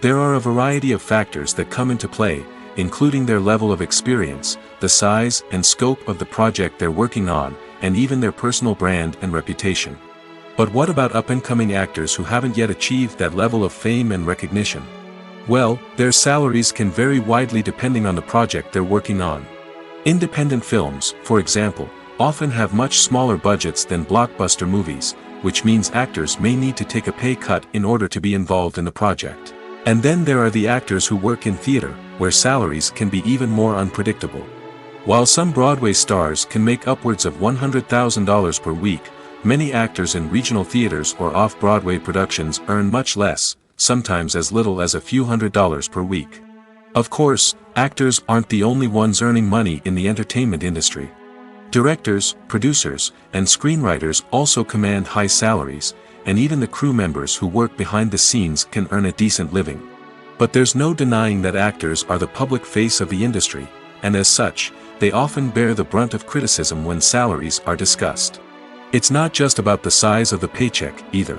There are a variety of factors that come into play, including their level of experience, the size and scope of the project they're working on, and even their personal brand and reputation. But what about up-and-coming actors who haven't yet achieved that level of fame and recognition? Well, their salaries can vary widely depending on the project they're working on. Independent films, for example, often have much smaller budgets than blockbuster movies, which means actors may need to take a pay cut in order to be involved in the project. And then there are the actors who work in theater, where salaries can be even more unpredictable. While some Broadway stars can make upwards of $100,000 per week, many actors in regional theaters or off-Broadway productions earn much less, sometimes as little as a few $100s per week. Of course, actors aren't the only ones earning money in the entertainment industry. Directors, producers, and screenwriters also command high salaries, and even the crew members who work behind the scenes can earn a decent living. But there's no denying that actors are the public face of the industry, and as such, they often bear the brunt of criticism when salaries are discussed. It's not just about the size of the paycheck, either.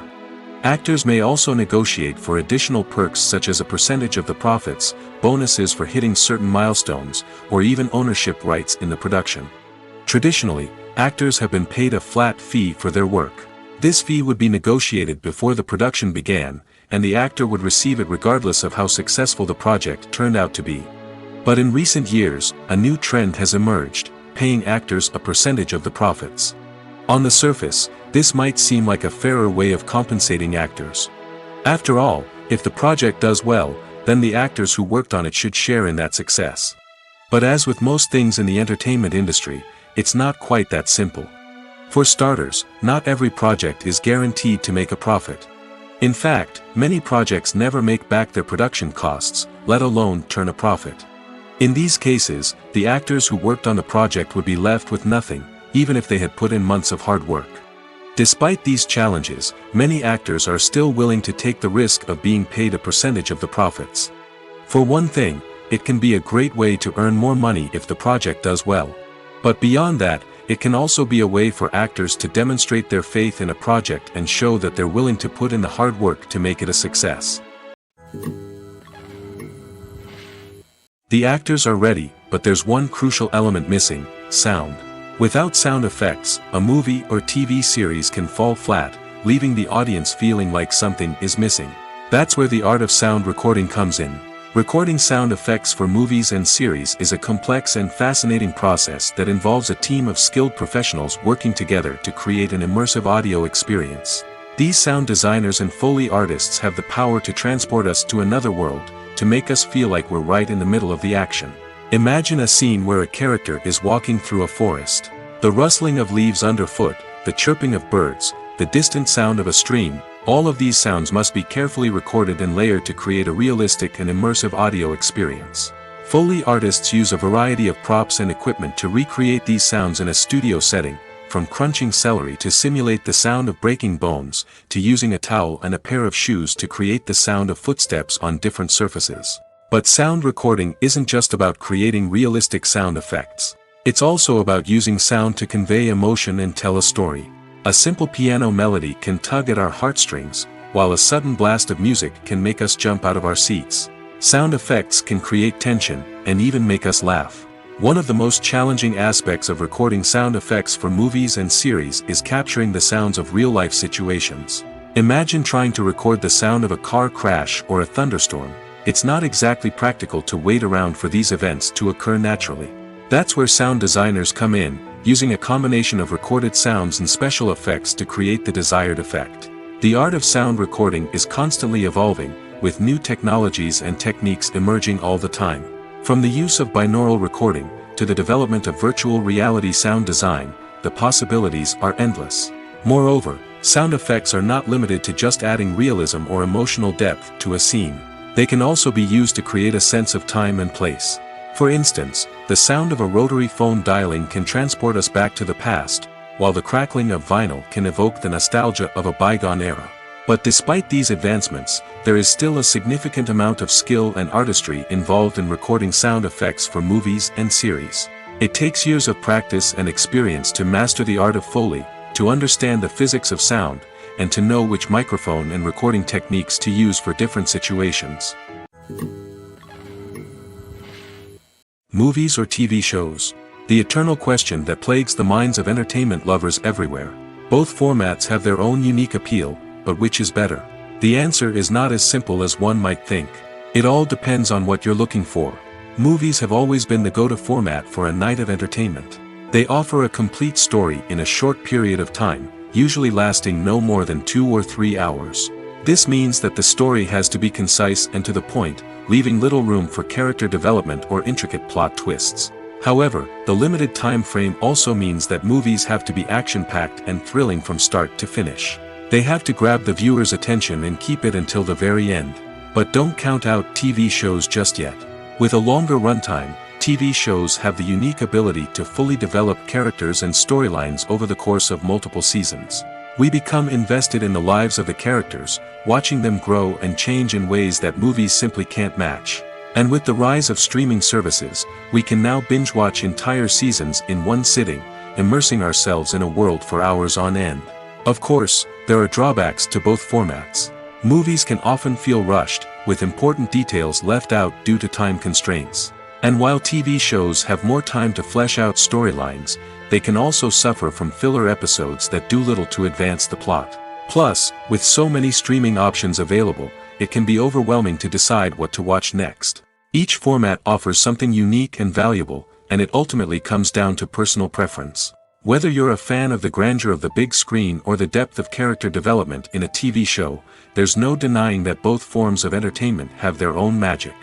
Actors may also negotiate for additional perks such as a percentage of the profits, bonuses for hitting certain milestones, or even ownership rights in the production. Traditionally, actors have been paid a flat fee for their work. This fee would be negotiated before the production began, and the actor would receive it regardless of how successful the project turned out to be. But in recent years, a new trend has emerged, paying actors a percentage of the profits. On the surface, this might seem like a fairer way of compensating actors. After all, if the project does well, then the actors who worked on it should share in that success. But as with most things in the entertainment industry, it's not quite that simple. For starters, not every project is guaranteed to make a profit. In fact, many projects never make back their production costs, let alone turn a profit. In these cases, the actors who worked on the project would be left with nothing, even if they had put in months of hard work. Despite these challenges, many actors are still willing to take the risk of being paid a percentage of the profits. For one thing, it can be a great way to earn more money if the project does well. But beyond that, it can also be a way for actors to demonstrate their faith in a project and show that they're willing to put in the hard work to make it a success. The actors are ready, but there's one crucial element missing: sound. Without sound effects, a movie or TV series can fall flat, leaving the audience feeling like something is missing. That's where the art of sound recording comes in. Recording sound effects for movies and series is a complex and fascinating process that involves a team of skilled professionals working together to create an immersive audio experience. These sound designers and Foley artists have the power to transport us to another world, to make us feel like we're right in the middle of the action. Imagine a scene where a character is walking through a forest. The rustling of leaves underfoot, the chirping of birds, the distant sound of a stream, all of these sounds must be carefully recorded and layered to create a realistic and immersive audio experience. Foley artists use a variety of props and equipment to recreate these sounds in a studio setting, from crunching celery to simulate the sound of breaking bones, to using a towel and a pair of shoes to create the sound of footsteps on different surfaces. But sound recording isn't just about creating realistic sound effects. It's also about using sound to convey emotion and tell a story. A simple piano melody can tug at our heartstrings, while a sudden blast of music can make us jump out of our seats. Sound effects can create tension, and even make us laugh. One of the most challenging aspects of recording sound effects for movies and series is capturing the sounds of real-life situations. Imagine trying to record the sound of a car crash or a thunderstorm. It's not exactly practical to wait around for these events to occur naturally. That's where sound designers come in, using a combination of recorded sounds and special effects to create the desired effect. The art of sound recording is constantly evolving, with new technologies and techniques emerging all the time. From the use of binaural recording, to the development of virtual reality sound design, the possibilities are endless. Moreover, sound effects are not limited to just adding realism or emotional depth to a scene. They can also be used to create a sense of time and place. For instance, the sound of a rotary phone dialing can transport us back to the past, while the crackling of vinyl can evoke the nostalgia of a bygone era. But despite these advancements, there is still a significant amount of skill and artistry involved in recording sound effects for movies and series. It takes years of practice and experience to master the art of Foley, to understand the physics of sound, and to know which microphone and recording techniques to use for different situations. Movies or TV shows? The eternal question that plagues the minds of entertainment lovers everywhere. Both formats have their own unique appeal, but which is better? The answer is not as simple as one might think. It all depends on what you're looking for. Movies have always been the go-to format for a night of entertainment. They offer a complete story in a short period of time, usually lasting no more than 2 or 3 hours. This means that the story has to be concise and to the point, leaving little room for character development or intricate plot twists. However, the limited time frame also means that movies have to be action-packed and thrilling from start to finish. They have to grab the viewer's attention and keep it until the very end. But don't count out TV shows just yet. With a longer runtime, TV shows have the unique ability to fully develop characters and storylines over the course of multiple seasons. We become invested in the lives of the characters, watching them grow and change in ways that movies simply can't match. And with the rise of streaming services, we can now binge-watch entire seasons in one sitting, immersing ourselves in a world for hours on end. Of course, there are drawbacks to both formats. Movies can often feel rushed, with important details left out due to time constraints. And while TV shows have more time to flesh out storylines, they can also suffer from filler episodes that do little to advance the plot. Plus, with so many streaming options available, it can be overwhelming to decide what to watch next. Each format offers something unique and valuable, and it ultimately comes down to personal preference. Whether you're a fan of the grandeur of the big screen or the depth of character development in a TV show, there's no denying that both forms of entertainment have their own magic.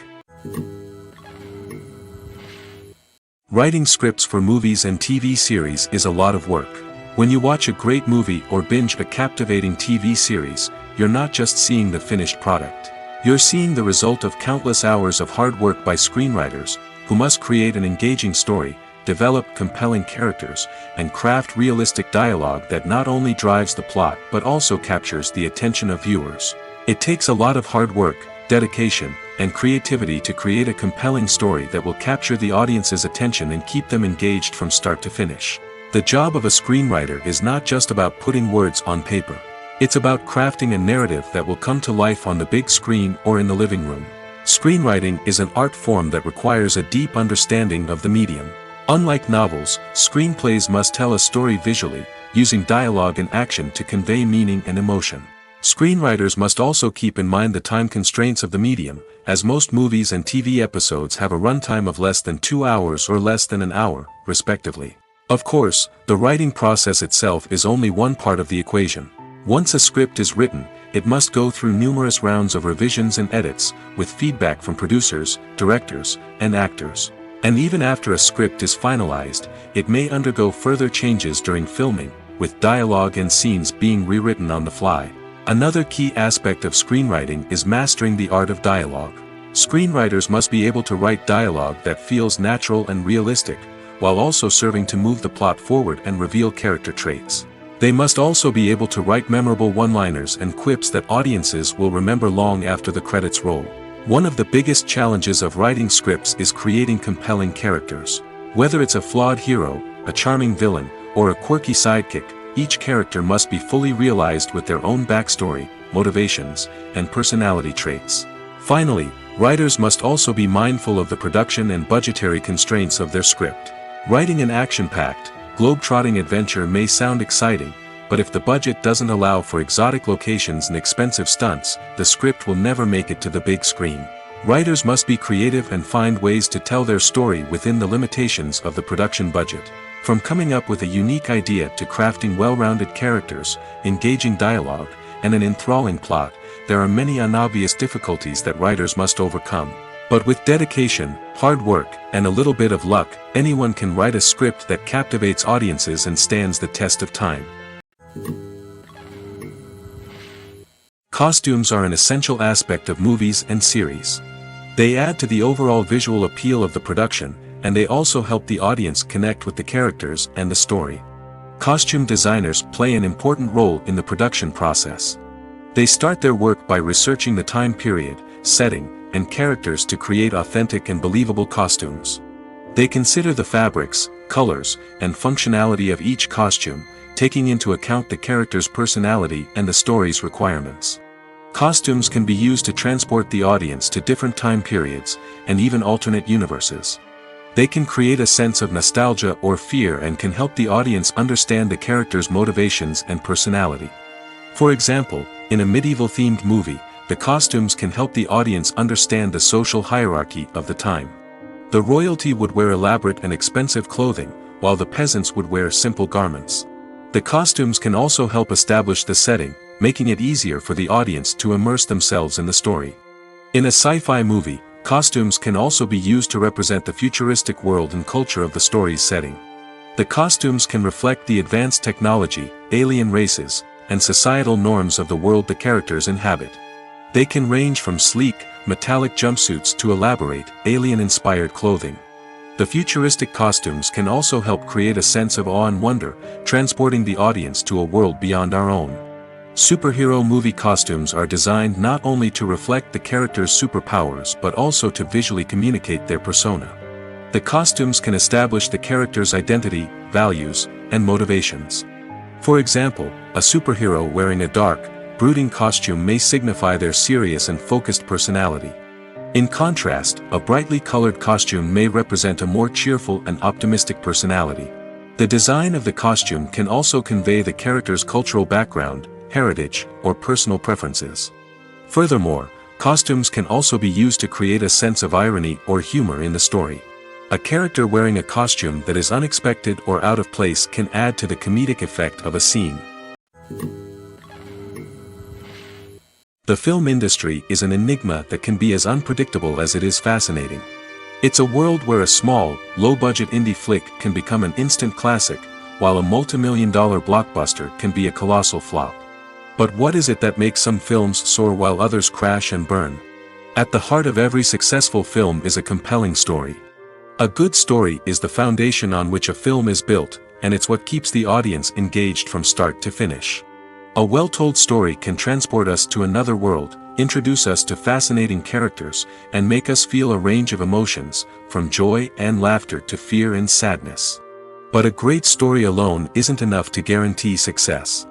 Writing scripts for movies and TV series is a lot of work. When you watch a great movie or binge a captivating TV series, you're not just seeing the finished product. You're seeing the result of countless hours of hard work by screenwriters, who must create an engaging story, develop compelling characters, and craft realistic dialogue that not only drives the plot but also captures the attention of viewers. It takes a lot of hard work, dedication, and creativity to create a compelling story that will capture the audience's attention and keep them engaged from start to finish. The job of a screenwriter is not just about putting words on paper. It's about crafting a narrative that will come to life on the big screen or in the living room. Screenwriting is an art form that requires a deep understanding of the medium. Unlike novels, screenplays must tell a story visually, using dialogue and action to convey meaning and emotion. Screenwriters must also keep in mind the time constraints of the medium, as most movies and TV episodes have a runtime of less than 2 hours or less than an hour, respectively. Of course, the writing process itself is only one part of the equation. Once a script is written, it must go through numerous rounds of revisions and edits, with feedback from producers, directors, and actors. And even after a script is finalized, it may undergo further changes during filming, with dialogue and scenes being rewritten on the fly. Another key aspect of screenwriting is mastering the art of dialogue. Screenwriters must be able to write dialogue that feels natural and realistic, while also serving to move the plot forward and reveal character traits. They must also be able to write memorable one-liners and quips that audiences will remember long after the credits roll. One of the biggest challenges of writing scripts is creating compelling characters. Whether it's a flawed hero, a charming villain, or a quirky sidekick, each character must be fully realized with their own backstory, motivations, and personality traits. Finally, writers must also be mindful of the production and budgetary constraints of their script. Writing an action-packed, globe-trotting adventure may sound exciting, but if the budget doesn't allow for exotic locations and expensive stunts, the script will never make it to the big screen. Writers must be creative and find ways to tell their story within the limitations of the production budget. From coming up with a unique idea to crafting well-rounded characters, engaging dialogue, and an enthralling plot, there are many unobvious difficulties that writers must overcome. But with dedication, hard work, and a little bit of luck, anyone can write a script that captivates audiences and stands the test of time. Costumes are an essential aspect of movies and series. They add to the overall visual appeal of the production, and they also help the audience connect with the characters and the story. Costume designers play an important role in the production process. They start their work by researching the time period, setting, and characters to create authentic and believable costumes. They consider the fabrics, colors, and functionality of each costume, taking into account the character's personality and the story's requirements. Costumes can be used to transport the audience to different time periods, and even alternate universes. They can create a sense of nostalgia or fear and can help the audience understand the character's motivations and personality. For example, in a medieval-themed movie, the costumes can help the audience understand the social hierarchy of the time. The royalty would wear elaborate and expensive clothing, while the peasants would wear simple garments. The costumes can also help establish the setting, making it easier for the audience to immerse themselves in the story. In a sci-fi movie, costumes can also be used to represent the futuristic world and culture of the story's setting. The costumes can reflect the advanced technology, alien races, and societal norms of the world the characters inhabit. They can range from sleek, metallic jumpsuits to elaborate, alien-inspired clothing. The futuristic costumes can also help create a sense of awe and wonder, transporting the audience to a world beyond our own. Superhero movie costumes are designed not only to reflect the character's superpowers but also to visually communicate their persona. The costumes can establish the character's identity, values, and motivations. For example, a superhero wearing a dark, brooding costume may signify their serious and focused personality. In contrast, a brightly colored costume may represent a more cheerful and optimistic personality. The design of the costume can also convey the character's cultural background, heritage, or personal preferences. Furthermore, Costumes can also be used to create a sense of irony or humor in the story. A character wearing a costume that is unexpected or out of place can add to the comedic effect of a scene. The film industry is an enigma that can be as unpredictable as it is fascinating. It's a world where a small, low-budget indie flick can become an instant classic, while a multi-million-dollar blockbuster can be a colossal flop. But what is it that makes some films soar while others crash and burn? At the heart of every successful film is a compelling story. A good story is the foundation on which a film is built, and it's what keeps the audience engaged from start to finish. A well-told story can transport us to another world, introduce us to fascinating characters, and make us feel a range of emotions, from joy and laughter to fear and sadness. But a great story alone isn't enough to guarantee success.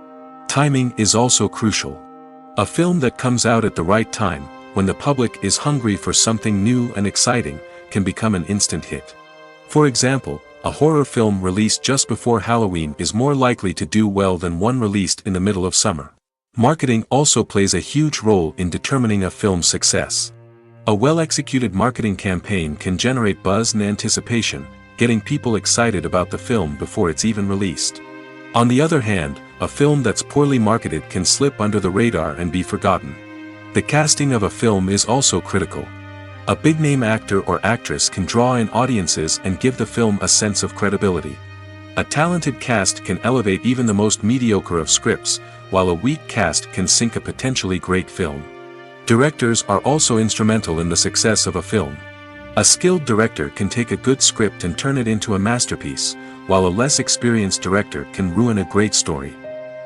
Timing is also crucial. A film that comes out at the right time, when the public is hungry for something new and exciting, can become an instant hit. For example, a horror film released just before Halloween is more likely to do well than one released in the middle of summer. Marketing also plays a huge role in determining a film's success. A well-executed marketing campaign can generate buzz and anticipation, getting people excited about the film before it's even released. On the other hand, a film that's poorly marketed can slip under the radar and be forgotten. The casting of a film is also critical. A big-name actor or actress can draw in audiences and give the film a sense of credibility. A talented cast can elevate even the most mediocre of scripts, while a weak cast can sink a potentially great film. Directors are also instrumental in the success of a film. A skilled director can take a good script and turn it into a masterpiece, while a less experienced director can ruin a great story.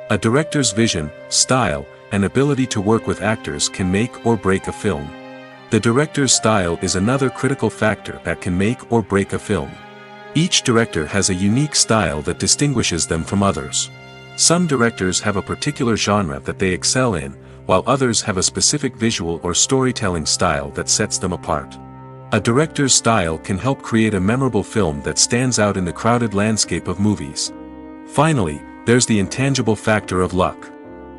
A director's vision, style, and ability to work with actors can make or break a film. The director's style is another critical factor that can make or break a film. Each director has a unique style that distinguishes them from others. Some directors have a particular genre that they excel in, while others have a specific visual or storytelling style that sets them apart. A director's style can help create a memorable film that stands out in the crowded landscape of movies. Finally, there's the intangible factor of luck.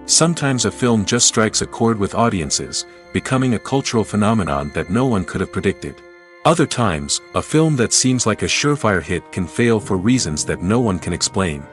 Sometimes a film just strikes a chord with audiences, becoming a cultural phenomenon that no one could have predicted. Other times, a film that seems like a surefire hit can fail for reasons that no one can explain.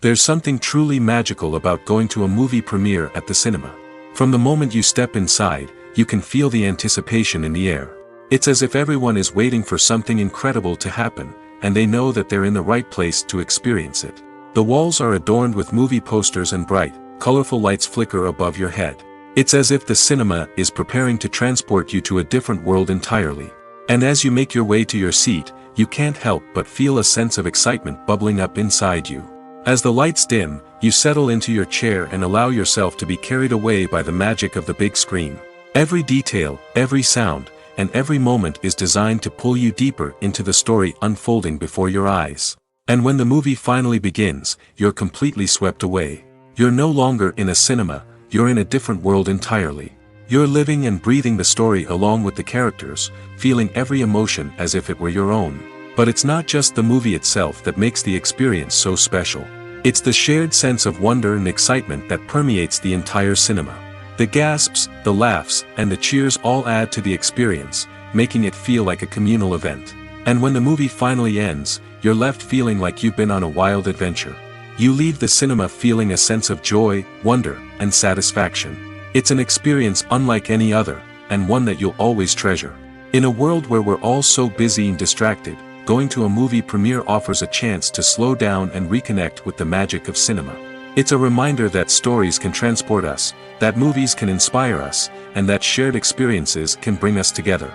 There's something truly magical about going to a movie premiere at the cinema. From the moment you step inside, you can feel the anticipation in the air. It's as if everyone is waiting for something incredible to happen, and they know that they're in the right place to experience it. The walls are adorned with movie posters and bright, colorful lights flicker above your head. It's as if the cinema is preparing to transport you to a different world entirely. And as you make your way to your seat, you can't help but feel a sense of excitement bubbling up inside you. As the lights dim, you settle into your chair and allow yourself to be carried away by the magic of the big screen. Every detail, every sound, and every moment is designed to pull you deeper into the story unfolding before your eyes. And when the movie finally begins, you're completely swept away. You're no longer in a cinema, you're in a different world entirely. You're living and breathing the story along with the characters, feeling every emotion as if it were your own. But it's not just the movie itself that makes the experience so special. It's the shared sense of wonder and excitement that permeates the entire cinema. The gasps, the laughs, and the cheers all add to the experience, making it feel like a communal event. And when the movie finally ends, you're left feeling like you've been on a wild adventure. You leave the cinema feeling a sense of joy, wonder, and satisfaction. It's an experience unlike any other, and one that you'll always treasure. In a world where we're all so busy and distracted, going to a movie premiere offers a chance to slow down and reconnect with the magic of cinema. It's a reminder that stories can transport us, that movies can inspire us, and that shared experiences can bring us together.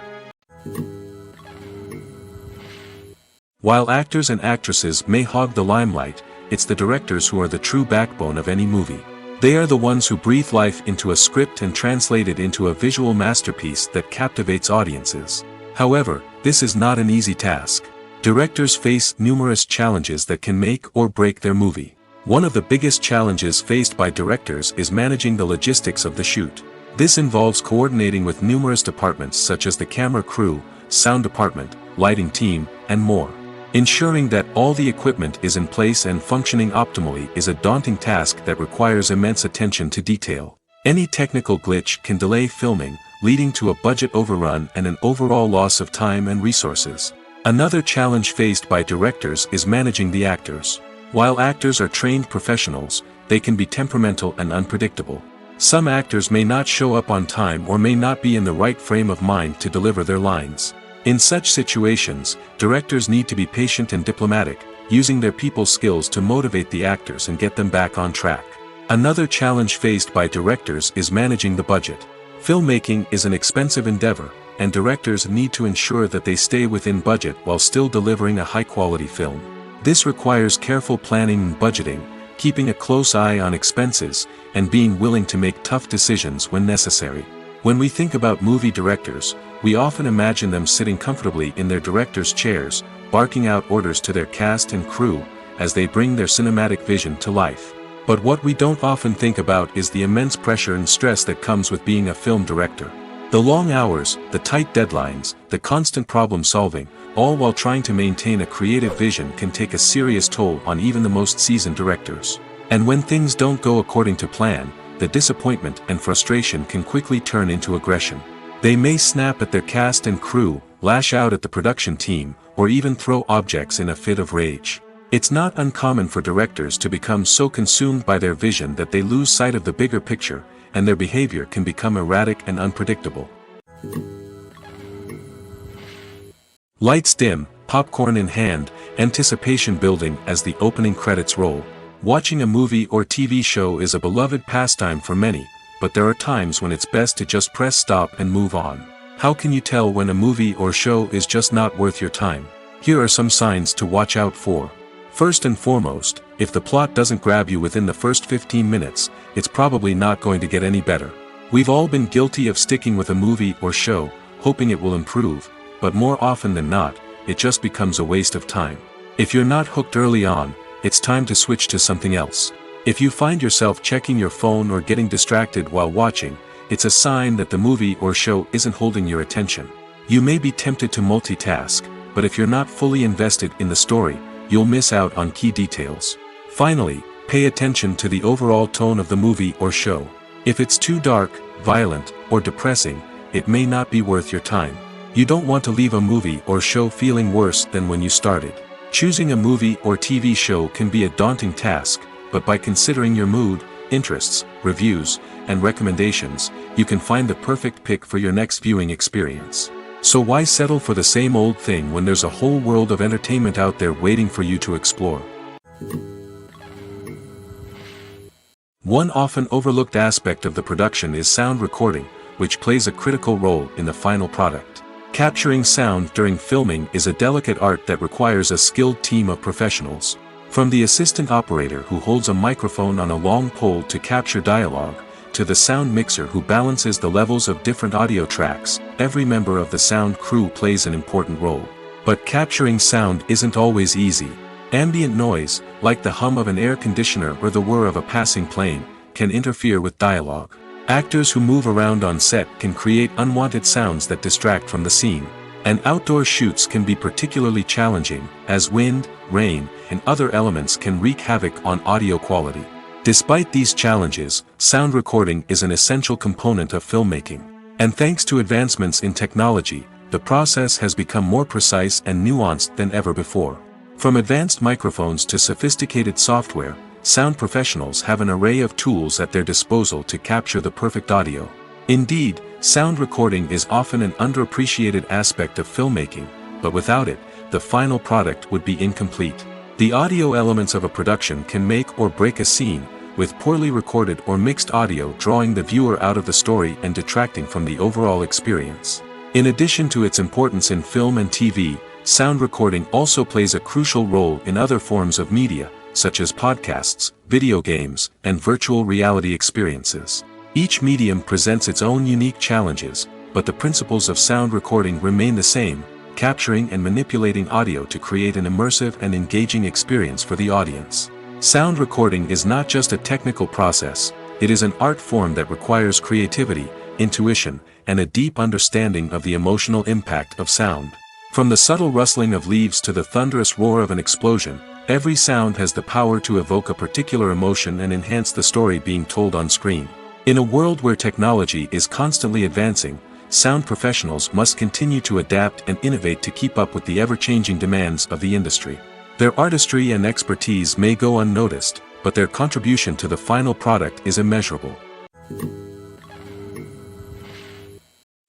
While actors and actresses may hog the limelight, it's the directors who are the true backbone of any movie. They are the ones who breathe life into a script and translate it into a visual masterpiece that captivates audiences. However, this is not an easy task. Directors face numerous challenges that can make or break their movie. One of the biggest challenges faced by directors is managing the logistics of the shoot. This involves coordinating with numerous departments such as the camera crew, sound department, lighting team, and more. Ensuring that all the equipment is in place and functioning optimally is a daunting task that requires immense attention to detail. Any technical glitch can delay filming, leading to a budget overrun and an overall loss of time and resources. Another challenge faced by directors is managing the actors. While actors are trained professionals, they can be temperamental and unpredictable. Some actors may not show up on time or may not be in the right frame of mind to deliver their lines. In such situations, directors need to be patient and diplomatic, using their people skills to motivate the actors and get them back on track. Another challenge faced by directors is managing the budget. Filmmaking is an expensive endeavor, and directors need to ensure that they stay within budget while still delivering a high-quality film. This requires careful planning and budgeting, keeping a close eye on expenses, and being willing to make tough decisions when necessary. When we think about movie directors, we often imagine them sitting comfortably in their director's chairs, barking out orders to their cast and crew, as they bring their cinematic vision to life. But what we don't often think about is the immense pressure and stress that comes with being a film director. The long hours, the tight deadlines, the constant problem solving, all while trying to maintain a creative vision can take a serious toll on even the most seasoned directors. And when things don't go according to plan, the disappointment and frustration can quickly turn into aggression. They may snap at their cast and crew, lash out at the production team, or even throw objects in a fit of rage. It's not uncommon for directors to become so consumed by their vision that they lose sight of the bigger picture, and their behavior can become erratic and unpredictable. Lights dim, popcorn in hand, anticipation building as the opening credits roll. Watching a movie or TV show is a beloved pastime for many, but there are times when it's best to just press stop and move on. How can you tell when a movie or show is just not worth your time? Here are some signs to watch out for. First and foremost, if the plot doesn't grab you within the first 15 minutes, it's probably not going to get any better. We've all been guilty of sticking with a movie or show, hoping it will improve, but more often than not, it just becomes a waste of time. If you're not hooked early on, it's time to switch to something else. If you find yourself checking your phone or getting distracted while watching, it's a sign that the movie or show isn't holding your attention. You may be tempted to multitask, but if you're not fully invested in the story, you'll miss out on key details. Finally, pay attention to the overall tone of the movie or show. If it's too dark, violent, or depressing, it may not be worth your time. You don't want to leave a movie or show feeling worse than when you started. Choosing a movie or TV show can be a daunting task, but by considering your mood, interests, reviews, and recommendations, you can find the perfect pick for your next viewing experience. So why settle for the same old thing when there's a whole world of entertainment out there waiting for you to explore? One often overlooked aspect of the production is sound recording, which plays a critical role in the final product. Capturing sound during filming is a delicate art that requires a skilled team of professionals. From the assistant operator who holds a microphone on a long pole to capture dialogue, to the sound mixer who balances the levels of different audio tracks, every member of the sound crew plays an important role. But capturing sound isn't always easy. Ambient noise, like the hum of an air conditioner or the whir of a passing plane, can interfere with dialogue. Actors who move around on set can create unwanted sounds that distract from the scene. And outdoor shoots can be particularly challenging, as wind, rain, and other elements can wreak havoc on audio quality. Despite these challenges, sound recording is an essential component of filmmaking. And thanks to advancements in technology, the process has become more precise and nuanced than ever before. From advanced microphones to sophisticated software, sound professionals have an array of tools at their disposal to capture the perfect audio. Indeed, sound recording is often an underappreciated aspect of filmmaking, but without it, the final product would be incomplete. The audio elements of a production can make or break a scene, with poorly recorded or mixed audio drawing the viewer out of the story and detracting from the overall experience. In addition to its importance in film and TV, sound recording also plays a crucial role in other forms of media, such as podcasts, video games, and virtual reality experiences. Each medium presents its own unique challenges, but the principles of sound recording remain the same, capturing and manipulating audio to create an immersive and engaging experience for the audience. Sound recording is not just a technical process, it is an art form that requires creativity, intuition, and a deep understanding of the emotional impact of sound. From the subtle rustling of leaves to the thunderous roar of an explosion, every sound has the power to evoke a particular emotion and enhance the story being told on screen. In a world where technology is constantly advancing, sound professionals must continue to adapt and innovate to keep up with the ever-changing demands of the industry. Their artistry and expertise may go unnoticed, but their contribution to the final product is immeasurable.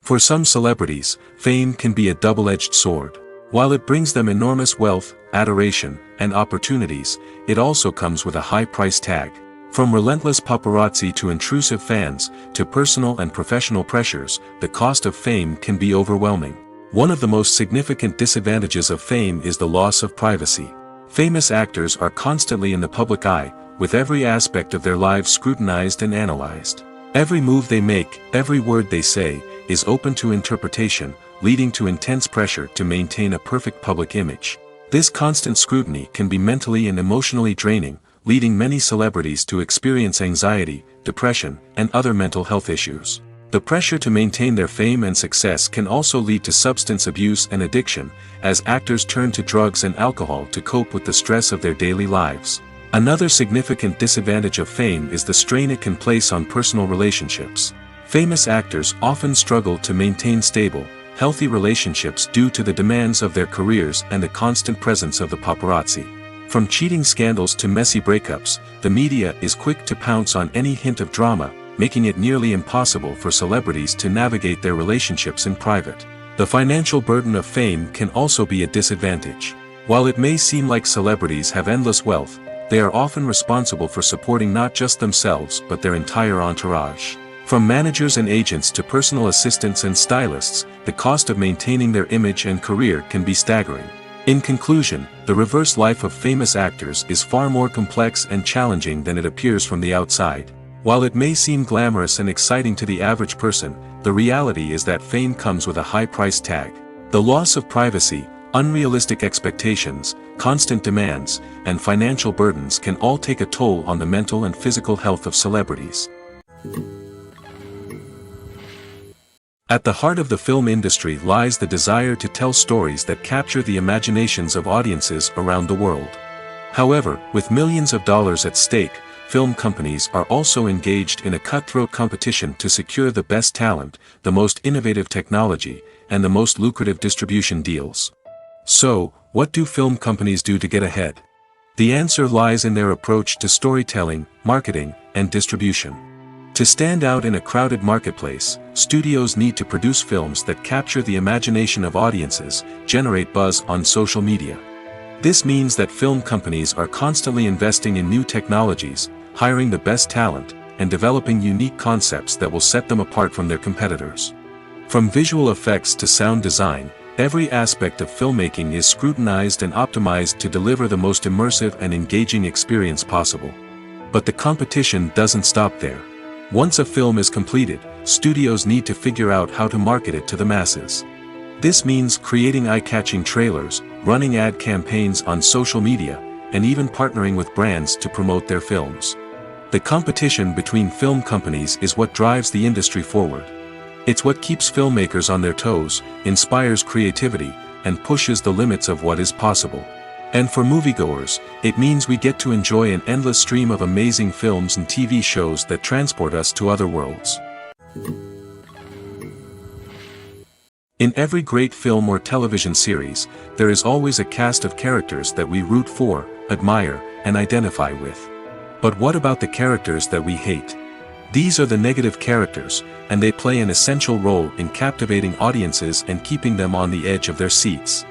For some celebrities, fame can be a double-edged sword. While it brings them enormous wealth, adoration, and opportunities, it also comes with a high price tag. From relentless paparazzi to intrusive fans, to personal and professional pressures, the cost of fame can be overwhelming. One of the most significant disadvantages of fame is the loss of privacy. Famous actors are constantly in the public eye, with every aspect of their lives scrutinized and analyzed. Every move they make, every word they say, is open to interpretation, leading to intense pressure to maintain a perfect public image. This constant scrutiny can be mentally and emotionally draining, leading many celebrities to experience anxiety, depression, and other mental health issues. The pressure to maintain their fame and success can also lead to substance abuse and addiction, as actors turn to drugs and alcohol to cope with the stress of their daily lives. Another significant disadvantage of fame is the strain it can place on personal relationships. Famous actors often struggle to maintain stable, healthy relationships due to the demands of their careers and the constant presence of the paparazzi. From cheating scandals to messy breakups, the media is quick to pounce on any hint of drama, making it nearly impossible for celebrities to navigate their relationships in private. The financial burden of fame can also be a disadvantage. While it may seem like celebrities have endless wealth, they are often responsible for supporting not just themselves but their entire entourage. From managers and agents to personal assistants and stylists, the cost of maintaining their image and career can be staggering. In conclusion, the reverse life of famous actors is far more complex and challenging than it appears from the outside. While it may seem glamorous and exciting to the average person, the reality is that fame comes with a high price tag. The loss of privacy, unrealistic expectations, constant demands, and financial burdens can all take a toll on the mental and physical health of celebrities. At the heart of the film industry lies the desire to tell stories that capture the imaginations of audiences around the world. However, with millions of dollars at stake, film companies are also engaged in a cutthroat competition to secure the best talent, the most innovative technology, and the most lucrative distribution deals. So, what do film companies do to get ahead? The answer lies in their approach to storytelling, marketing, and distribution. To stand out in a crowded marketplace, studios need to produce films that capture the imagination of audiences, generate buzz on social media. This means that film companies are constantly investing in new technologies, hiring the best talent, and developing unique concepts that will set them apart from their competitors. From visual effects to sound design, every aspect of filmmaking is scrutinized and optimized to deliver the most immersive and engaging experience possible. But the competition doesn't stop there. Once a film is completed, studios need to figure out how to market it to the masses. This means creating eye-catching trailers, running ad campaigns on social media, and even partnering with brands to promote their films. The competition between film companies is what drives the industry forward. It's what keeps filmmakers on their toes, inspires creativity, and pushes the limits of what is possible. And for moviegoers, it means we get to enjoy an endless stream of amazing films and TV shows that transport us to other worlds. In every great film or television series, there is always a cast of characters that we root for, admire, and identify with. But what about the characters that we hate? These are the negative characters, and they play an essential role in captivating audiences and keeping them on the edge of their seats.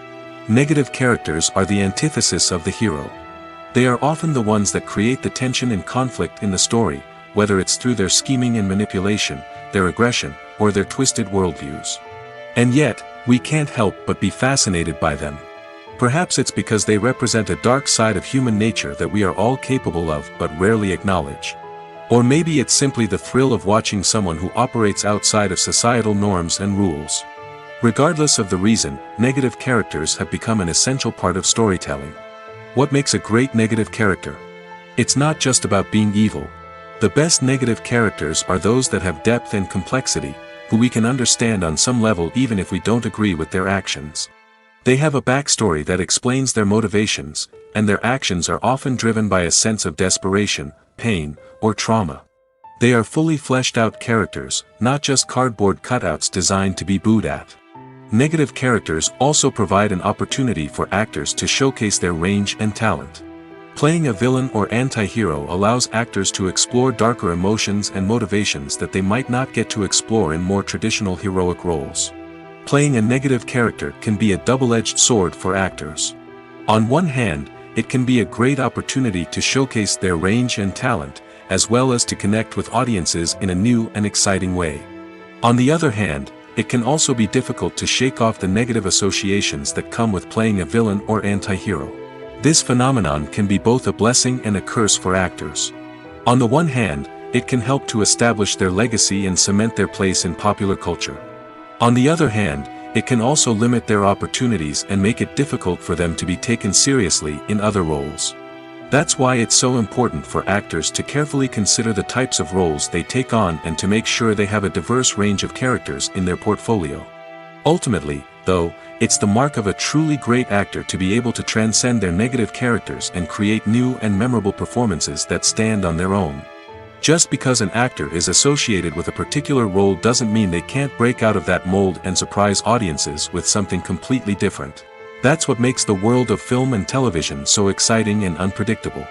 Negative characters are the antithesis of the hero. They are often the ones that create the tension and conflict in the story, whether it's through their scheming and manipulation, their aggression, or their twisted worldviews. And yet, we can't help but be fascinated by them. Perhaps it's because they represent a dark side of human nature that we are all capable of but rarely acknowledge. Or maybe it's simply the thrill of watching someone who operates outside of societal norms and rules. Regardless of the reason, negative characters have become an essential part of storytelling. What makes a great negative character? It's not just about being evil. The best negative characters are those that have depth and complexity, who we can understand on some level even if we don't agree with their actions. They have a backstory that explains their motivations, and their actions are often driven by a sense of desperation, pain, or trauma. They are fully fleshed out characters, not just cardboard cutouts designed to be booed at. Negative characters also provide an opportunity for actors to showcase their range and talent. Playing a villain or anti-hero allows actors to explore darker emotions and motivations that they might not get to explore in more traditional heroic roles. Playing a negative character can be a double-edged sword for actors. On one hand, it can be a great opportunity to showcase their range and talent, as well as to connect with audiences in a new and exciting way. On the other hand, it can also be difficult to shake off the negative associations that come with playing a villain or anti-hero. This phenomenon can be both a blessing and a curse for actors. On the one hand, it can help to establish their legacy and cement their place in popular culture. On the other hand, it can also limit their opportunities and make it difficult for them to be taken seriously in other roles. That's why it's so important for actors to carefully consider the types of roles they take on and to make sure they have a diverse range of characters in their portfolio. Ultimately, though, it's the mark of a truly great actor to be able to transcend their negative characters and create new and memorable performances that stand on their own. Just because an actor is associated with a particular role doesn't mean they can't break out of that mold and surprise audiences with something completely different. That's what makes the world of film and television so exciting and unpredictable.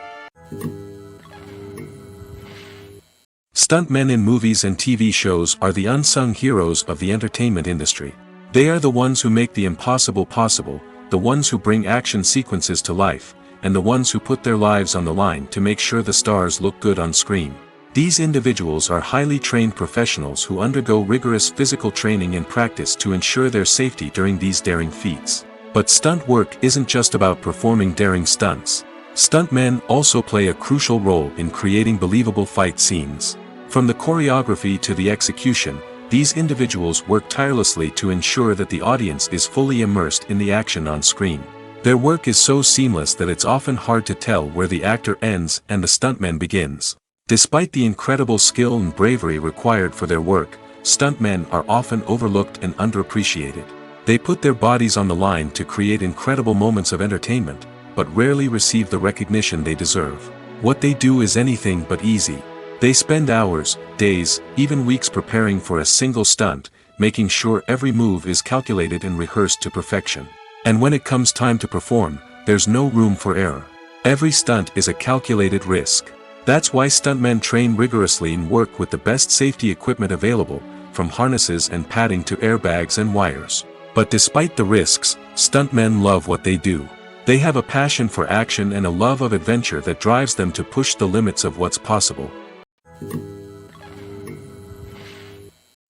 Stuntmen in movies and TV shows are the unsung heroes of the entertainment industry. They are the ones who make the impossible possible, the ones who bring action sequences to life, and the ones who put their lives on the line to make sure the stars look good on screen. These individuals are highly trained professionals who undergo rigorous physical training and practice to ensure their safety during these daring feats. But stunt work isn't just about performing daring stunts. Stuntmen also play a crucial role in creating believable fight scenes. From the choreography to the execution, these individuals work tirelessly to ensure that the audience is fully immersed in the action on screen. Their work is so seamless that it's often hard to tell where the actor ends and the stuntman begins. Despite the incredible skill and bravery required for their work, stuntmen are often overlooked and underappreciated. They put their bodies on the line to create incredible moments of entertainment, but rarely receive the recognition they deserve. What they do is anything but easy. They spend hours, days, even weeks preparing for a single stunt, making sure every move is calculated and rehearsed to perfection. And when it comes time to perform, there's no room for error. Every stunt is a calculated risk. That's why stuntmen train rigorously and work with the best safety equipment available, from harnesses and padding to airbags and wires. But despite the risks, stuntmen love what they do. They have a passion for action and a love of adventure that drives them to push the limits of what's possible.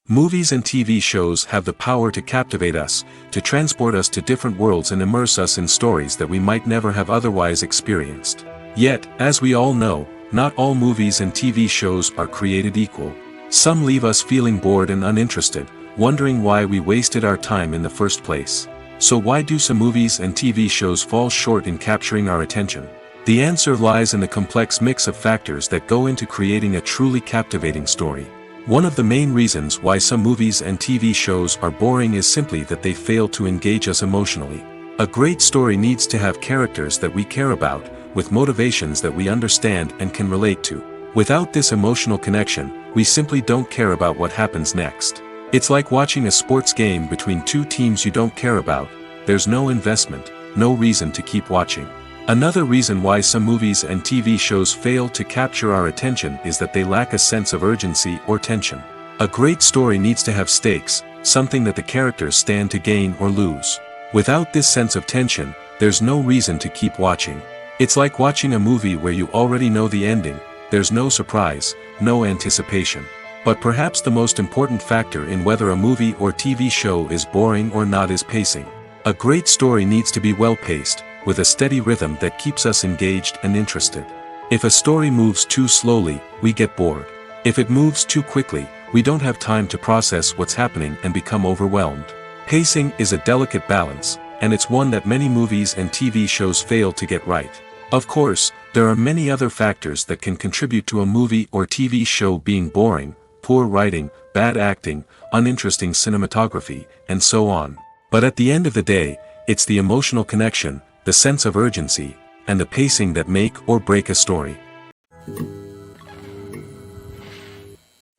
Movies and TV shows have the power to captivate us, to transport us to different worlds and immerse us in stories that we might never have otherwise experienced. Yet, as we all know, not all movies and TV shows are created equal. Some leave us feeling bored and uninterested, wondering why we wasted our time in the first place. So why do some movies and TV shows fall short in capturing our attention? The answer lies in the complex mix of factors that go into creating a truly captivating story. One of the main reasons why some movies and TV shows are boring is simply that they fail to engage us emotionally. A great story needs to have characters that we care about, with motivations that we understand and can relate to. Without this emotional connection, we simply don't care about what happens next. It's like watching a sports game between two teams you don't care about. There's no investment, no reason to keep watching. Another reason why some movies and TV shows fail to capture our attention is that they lack a sense of urgency or tension. A great story needs to have stakes, something that the characters stand to gain or lose. Without this sense of tension, there's no reason to keep watching. It's like watching a movie where you already know the ending. There's no surprise, no anticipation. But perhaps the most important factor in whether a movie or TV show is boring or not is pacing. A great story needs to be well-paced, with a steady rhythm that keeps us engaged and interested. If a story moves too slowly, we get bored. If it moves too quickly, we don't have time to process what's happening and become overwhelmed. Pacing is a delicate balance, and it's one that many movies and TV shows fail to get right. Of course, there are many other factors that can contribute to a movie or TV show being boring: poor writing, bad acting, uninteresting cinematography, and so on. But at the end of the day, It's the emotional connection, the sense of urgency, and the pacing that make or break a story.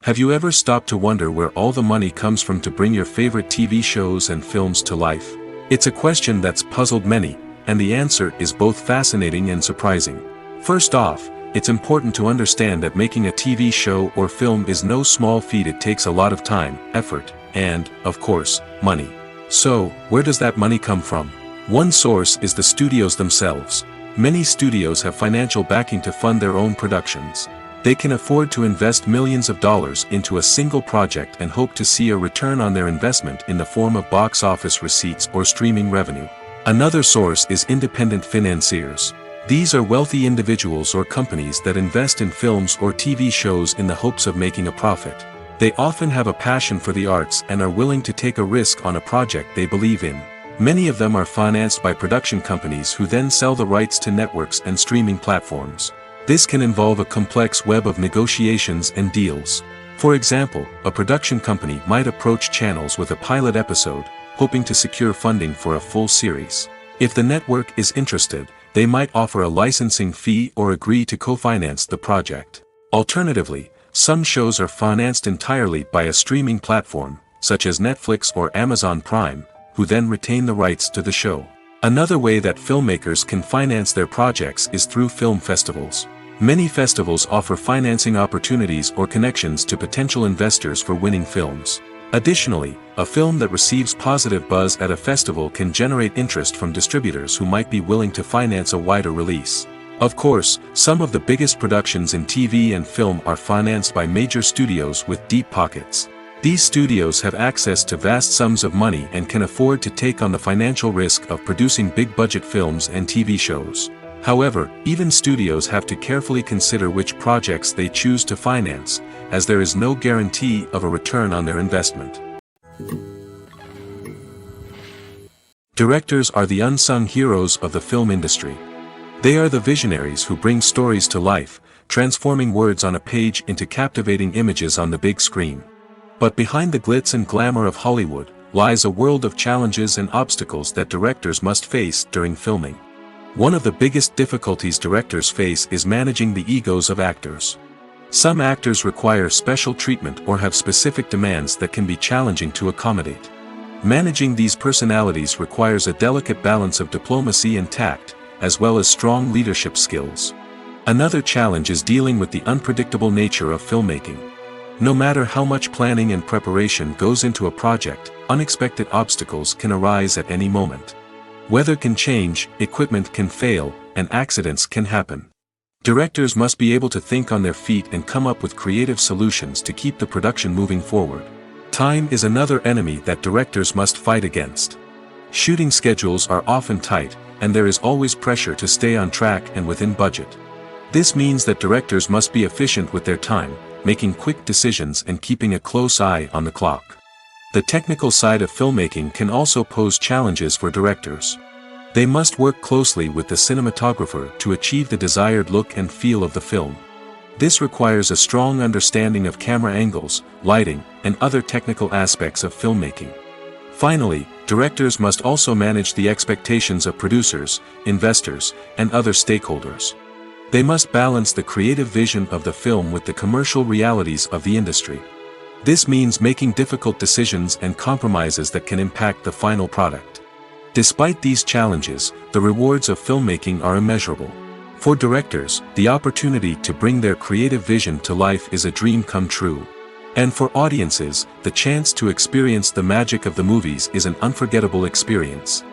Have you ever stopped to wonder where all the money comes from to bring your favorite TV shows and films to life? It's a question that's puzzled many, and the answer is both fascinating and surprising. First off, it's important to understand that making a TV show or film is no small feat. It takes a lot of time, effort, and, of course, money. So, where does that money come from? One source is the studios themselves. Many studios have financial backing to fund their own productions. They can afford to invest millions of dollars into a single project and hope to see a return on their investment in the form of box office receipts or streaming revenue. Another source is independent financiers. These are wealthy individuals or companies that invest in films or TV shows in the hopes of making a profit. They often have a passion for the arts and are willing to take a risk on a project they believe in. Many of them are financed by production companies who then sell the rights to networks and streaming platforms. This can involve a complex web of negotiations and deals. For example, a production company might approach channels with a pilot episode, hoping to secure funding for a full series. If the network is interested, they might offer a licensing fee or agree to co-finance the project. Alternatively, some shows are financed entirely by a streaming platform, such as Netflix or Amazon Prime, who then retain the rights to the show. Another way that filmmakers can finance their projects is through film festivals. Many festivals offer financing opportunities or connections to potential investors for winning films. Additionally, a film that receives positive buzz at a festival can generate interest from distributors who might be willing to finance a wider release. Of course, some of the biggest productions in TV and film are financed by major studios with deep pockets. These studios have access to vast sums of money and can afford to take on the financial risk of producing big-budget films and TV shows. However, even studios have to carefully consider which projects they choose to finance, as there is no guarantee of a return on their investment. Directors are the unsung heroes of the film industry. They are the visionaries who bring stories to life, transforming words on a page into captivating images on the big screen. But behind the glitz and glamour of Hollywood lies a world of challenges and obstacles that directors must face during filming. One of the biggest difficulties directors face is managing the egos of actors. Some actors require special treatment or have specific demands that can be challenging to accommodate. Managing these personalities requires a delicate balance of diplomacy and tact, as well as strong leadership skills. Another challenge is dealing with the unpredictable nature of filmmaking. No matter how much planning and preparation goes into a project, unexpected obstacles can arise at any moment. Weather can change, equipment can fail, and accidents can happen. Directors must be able to think on their feet and come up with creative solutions to keep the production moving forward. Time is another enemy that directors must fight against. Shooting schedules are often tight, and there is always pressure to stay on track and within budget. This means that directors must be efficient with their time, making quick decisions and keeping a close eye on the clock. The technical side of filmmaking can also pose challenges for directors. They must work closely with the cinematographer to achieve the desired look and feel of the film. This requires a strong understanding of camera angles, lighting, and other technical aspects of filmmaking. Finally, directors must also manage the expectations of producers, investors, and other stakeholders. They must balance the creative vision of the film with the commercial realities of the industry. This means making difficult decisions and compromises that can impact the final product. Despite these challenges, the rewards of filmmaking are immeasurable. For directors, the opportunity to bring their creative vision to life is a dream come true. And for audiences, the chance to experience the magic of the movies is an unforgettable experience.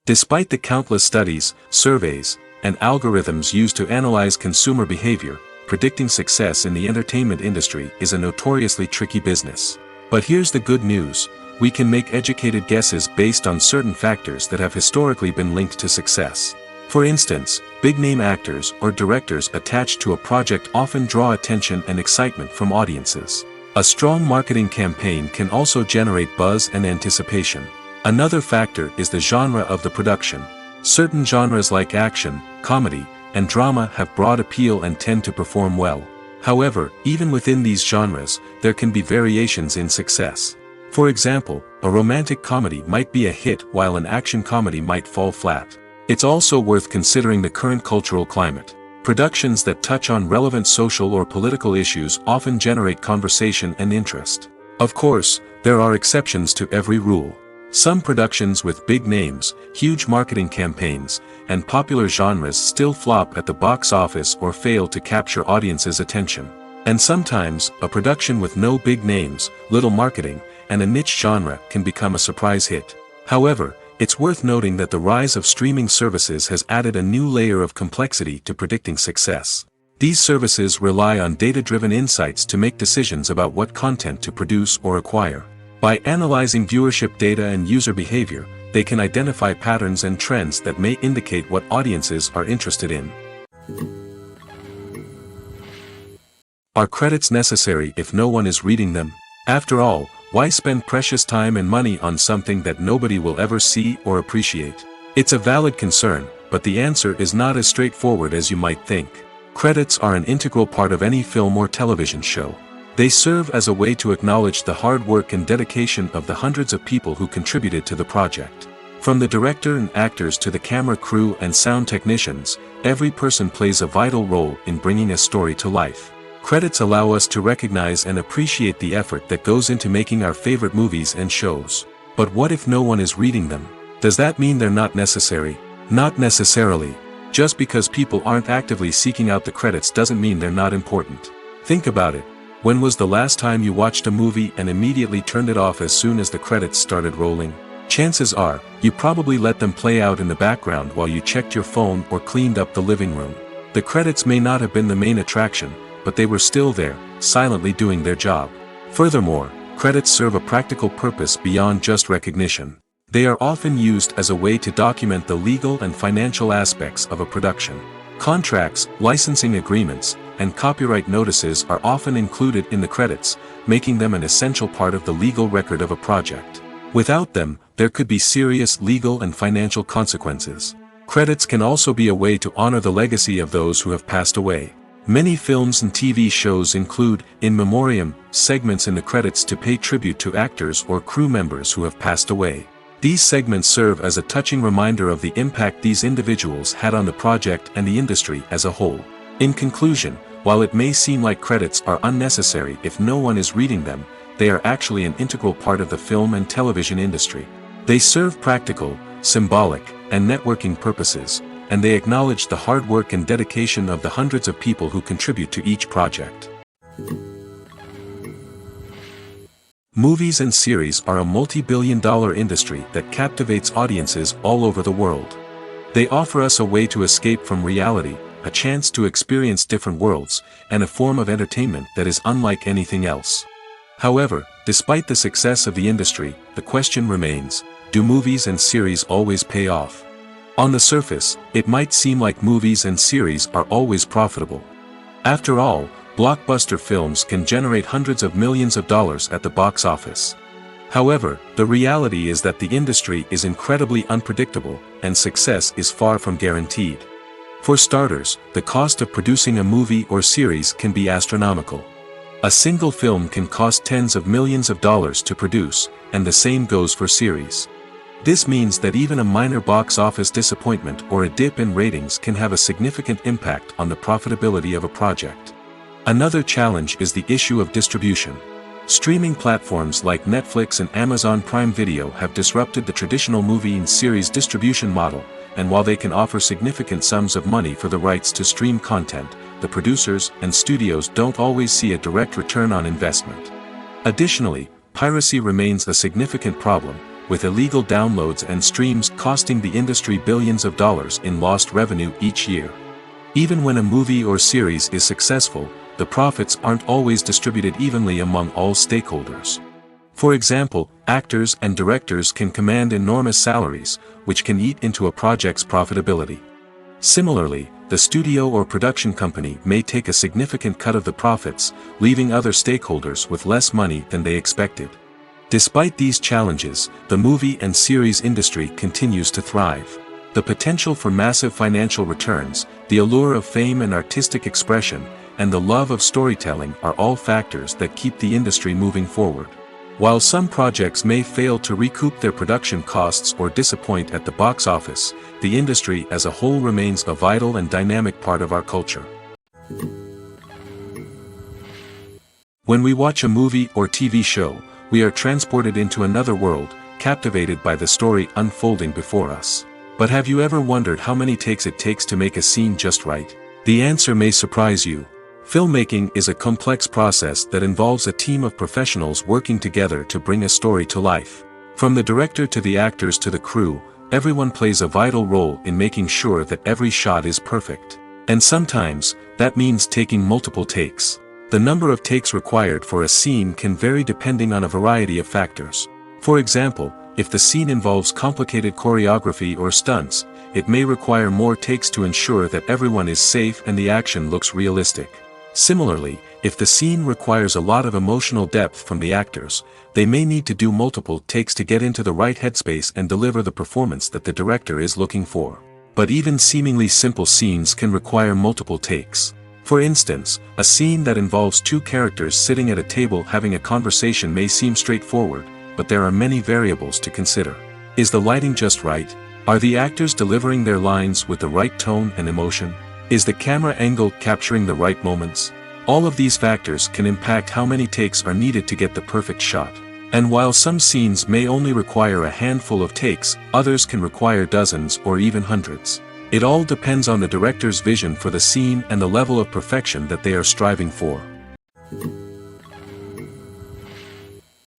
Despite the countless studies, surveys, and algorithms used to analyze consumer behavior, predicting success in the entertainment industry is a notoriously tricky business. But here's the good news: we can make educated guesses based on certain factors that have historically been linked to success. For instance, big-name actors or directors attached to a project often draw attention and excitement from audiences. A strong marketing campaign can also generate buzz and anticipation. Another factor is the genre of the production. Certain genres like action, comedy, and drama have broad appeal and tend to perform well. However, even within these genres, there can be variations in success. For example, a romantic comedy might be a hit while an action comedy might fall flat. It's also worth considering the current cultural climate. Productions that touch on relevant social or political issues often generate conversation and interest. Of course, there are exceptions to every rule. Some productions with big names, huge marketing campaigns, and popular genres still flop at the box office or fail to capture audiences' attention. And sometimes, a production with no big names, little marketing, and a niche genre can become a surprise hit. However, it's worth noting that the rise of streaming services has added a new layer of complexity to predicting success. These services rely on data-driven insights to make decisions about what content to produce or acquire. By analyzing viewership data and user behavior, they can identify patterns and trends that may indicate what audiences are interested in. Are credits necessary if no one is reading them? After all, why spend precious time and money on something that nobody will ever see or appreciate? It's a valid concern, but the answer is not as straightforward as you might think. Credits are an integral part of any film or television show. They serve as a way to acknowledge the hard work and dedication of the hundreds of people who contributed to the project. From the director and actors to the camera crew and sound technicians, every person plays a vital role in bringing a story to life. Credits allow us to recognize and appreciate the effort that goes into making our favorite movies and shows. But what if no one is reading them? Does that mean they're not necessary? Not necessarily. Just because people aren't actively seeking out the credits doesn't mean they're not important. Think about it. When was the last time you watched a movie and immediately turned it off as soon as the credits started rolling? Chances are, you probably let them play out in the background while you checked your phone or cleaned up the living room. The credits may not have been the main attraction, but they were still there, silently doing their job. Furthermore, credits serve a practical purpose beyond just recognition. They are often used as a way to document the legal and financial aspects of a production. Contracts, licensing agreements, and copyright notices are often included in the credits, making them an essential part of the legal record of a project. Without them, there could be serious legal and financial consequences. Credits can also be a way to honor the legacy of those who have passed away. Many films and TV shows include, in memoriam, segments in the credits to pay tribute to actors or crew members who have passed away. These segments serve as a touching reminder of the impact these individuals had on the project and the industry as a whole. In conclusion, while it may seem like credits are unnecessary if no one is reading them, they are actually an integral part of the film and television industry. They serve practical, symbolic, and networking purposes, and they acknowledge the hard work and dedication of the hundreds of people who contribute to each project. Movies and series are a multi-billion-dollar industry that captivates audiences all over the world. They offer us a way to escape from reality, a chance to experience different worlds, and a form of entertainment that is unlike anything else. However, despite the success of the industry, the question remains, do movies and series always pay off? On the surface, it might seem like movies and series are always profitable. After all, blockbuster films can generate hundreds of millions of dollars at the box office. However, the reality is that the industry is incredibly unpredictable, and success is far from guaranteed. For starters, the cost of producing a movie or series can be astronomical. A single film can cost tens of millions of dollars to produce, and the same goes for series. This means that even a minor box office disappointment or a dip in ratings can have a significant impact on the profitability of a project. Another challenge is the issue of distribution. Streaming platforms like Netflix and Amazon Prime Video have disrupted the traditional movie and series distribution model, and while they can offer significant sums of money for the rights to stream content, the producers and studios don't always see a direct return on investment. Additionally, piracy remains a significant problem, with illegal downloads and streams costing the industry billions of dollars in lost revenue each year. Even when a movie or series is successful, the profits aren't always distributed evenly among all stakeholders. For example, actors and directors can command enormous salaries, which can eat into a project's profitability. Similarly, the studio or production company may take a significant cut of the profits, leaving other stakeholders with less money than they expected. Despite these challenges, the movie and series industry continues to thrive. The potential for massive financial returns, the allure of fame and artistic expression, and the love of storytelling are all factors that keep the industry moving forward. While some projects may fail to recoup their production costs or disappoint at the box office, the industry as a whole remains a vital and dynamic part of our culture. When we watch a movie or TV show, we are transported into another world, captivated by the story unfolding before us. But have you ever wondered how many takes it takes to make a scene just right? The answer may surprise you. Filmmaking is a complex process that involves a team of professionals working together to bring a story to life. From the director to the actors to the crew, everyone plays a vital role in making sure that every shot is perfect. And sometimes, that means taking multiple takes. The number of takes required for a scene can vary depending on a variety of factors. For example, if the scene involves complicated choreography or stunts, it may require more takes to ensure that everyone is safe and the action looks realistic. Similarly, if the scene requires a lot of emotional depth from the actors, they may need to do multiple takes to get into the right headspace and deliver the performance that the director is looking for. But even seemingly simple scenes can require multiple takes. For instance, a scene that involves two characters sitting at a table having a conversation may seem straightforward, but there are many variables to consider. Is the lighting just right? Are the actors delivering their lines with the right tone and emotion? Is the camera angle capturing the right moments? All of these factors can impact how many takes are needed to get the perfect shot. And while some scenes may only require a handful of takes, others can require dozens or even hundreds. It all depends on the director's vision for the scene and the level of perfection that they are striving for.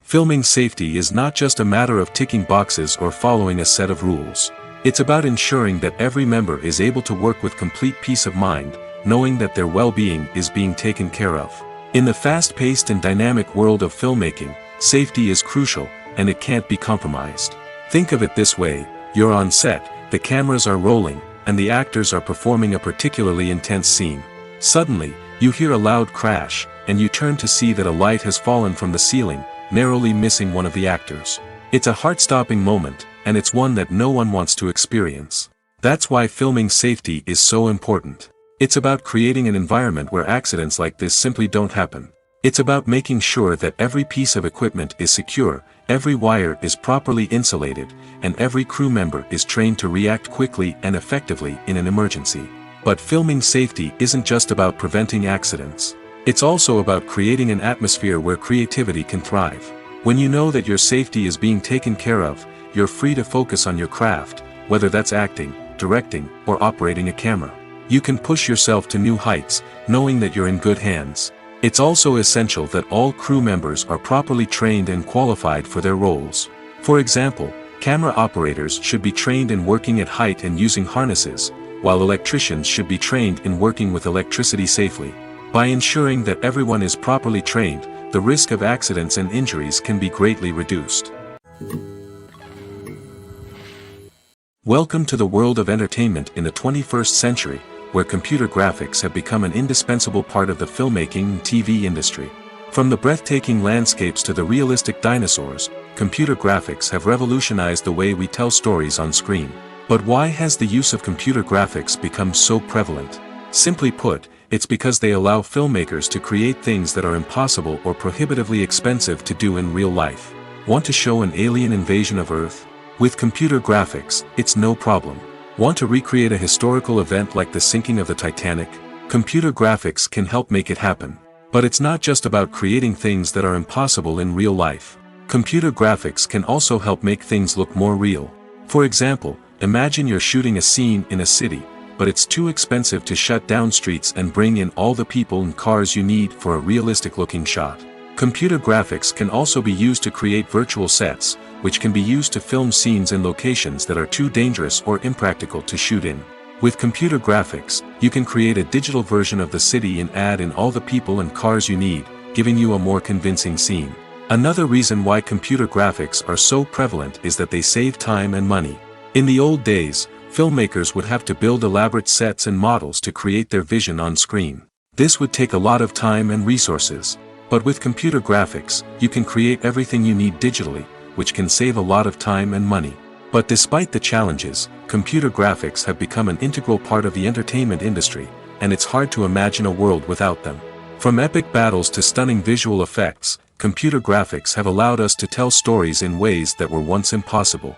Filming safety is not just a matter of ticking boxes or following a set of rules. It's about ensuring that every member is able to work with complete peace of mind, knowing that their well-being is being taken care of. In the fast-paced and dynamic world of filmmaking, safety is crucial, and it can't be compromised. Think of it this way: you're on set, the cameras are rolling, and the actors are performing a particularly intense scene. Suddenly, you hear a loud crash, and you turn to see that a light has fallen from the ceiling, narrowly missing one of the actors. It's a heart-stopping moment, and it's one that no one wants to experience. That's why filming safety is so important. It's about creating an environment where accidents like this simply don't happen. It's about making sure that every piece of equipment is secure, every wire is properly insulated, and every crew member is trained to react quickly and effectively in an emergency. But filming safety isn't just about preventing accidents. It's also about creating an atmosphere where creativity can thrive. When you know that your safety is being taken care of, you're free to focus on your craft, whether that's acting, directing, or operating a camera. You can push yourself to new heights, knowing that you're in good hands. It's also essential that all crew members are properly trained and qualified for their roles. For example, camera operators should be trained in working at height and using harnesses, while electricians should be trained in working with electricity safely. By ensuring that everyone is properly trained, the risk of accidents and injuries can be greatly reduced. Welcome to the world of entertainment in the 21st century, where computer graphics have become an indispensable part of the filmmaking and TV industry. From the breathtaking landscapes to the realistic dinosaurs, computer graphics have revolutionized the way we tell stories on screen. But why has the use of computer graphics become so prevalent? Simply put, it's because they allow filmmakers to create things that are impossible or prohibitively expensive to do in real life. Want to show an alien invasion of Earth? With computer graphics, it's no problem. Want to recreate a historical event like the sinking of the Titanic? Computer graphics can help make it happen. But it's not just about creating things that are impossible in real life. Computer graphics can also help make things look more real. For example, imagine you're shooting a scene in a city, but it's too expensive to shut down streets and bring in all the people and cars you need for a realistic-looking shot. Computer graphics can also be used to create virtual sets, which can be used to film scenes in locations that are too dangerous or impractical to shoot in. With computer graphics, you can create a digital version of the city and add in all the people and cars you need, giving you a more convincing scene. Another reason why computer graphics are so prevalent is that they save time and money. In the old days, filmmakers would have to build elaborate sets and models to create their vision on screen. This would take a lot of time and resources. But with computer graphics, you can create everything you need digitally, which can save a lot of time and money. But despite the challenges, computer graphics have become an integral part of the entertainment industry, and it's hard to imagine a world without them. From epic battles to stunning visual effects, computer graphics have allowed us to tell stories in ways that were once impossible.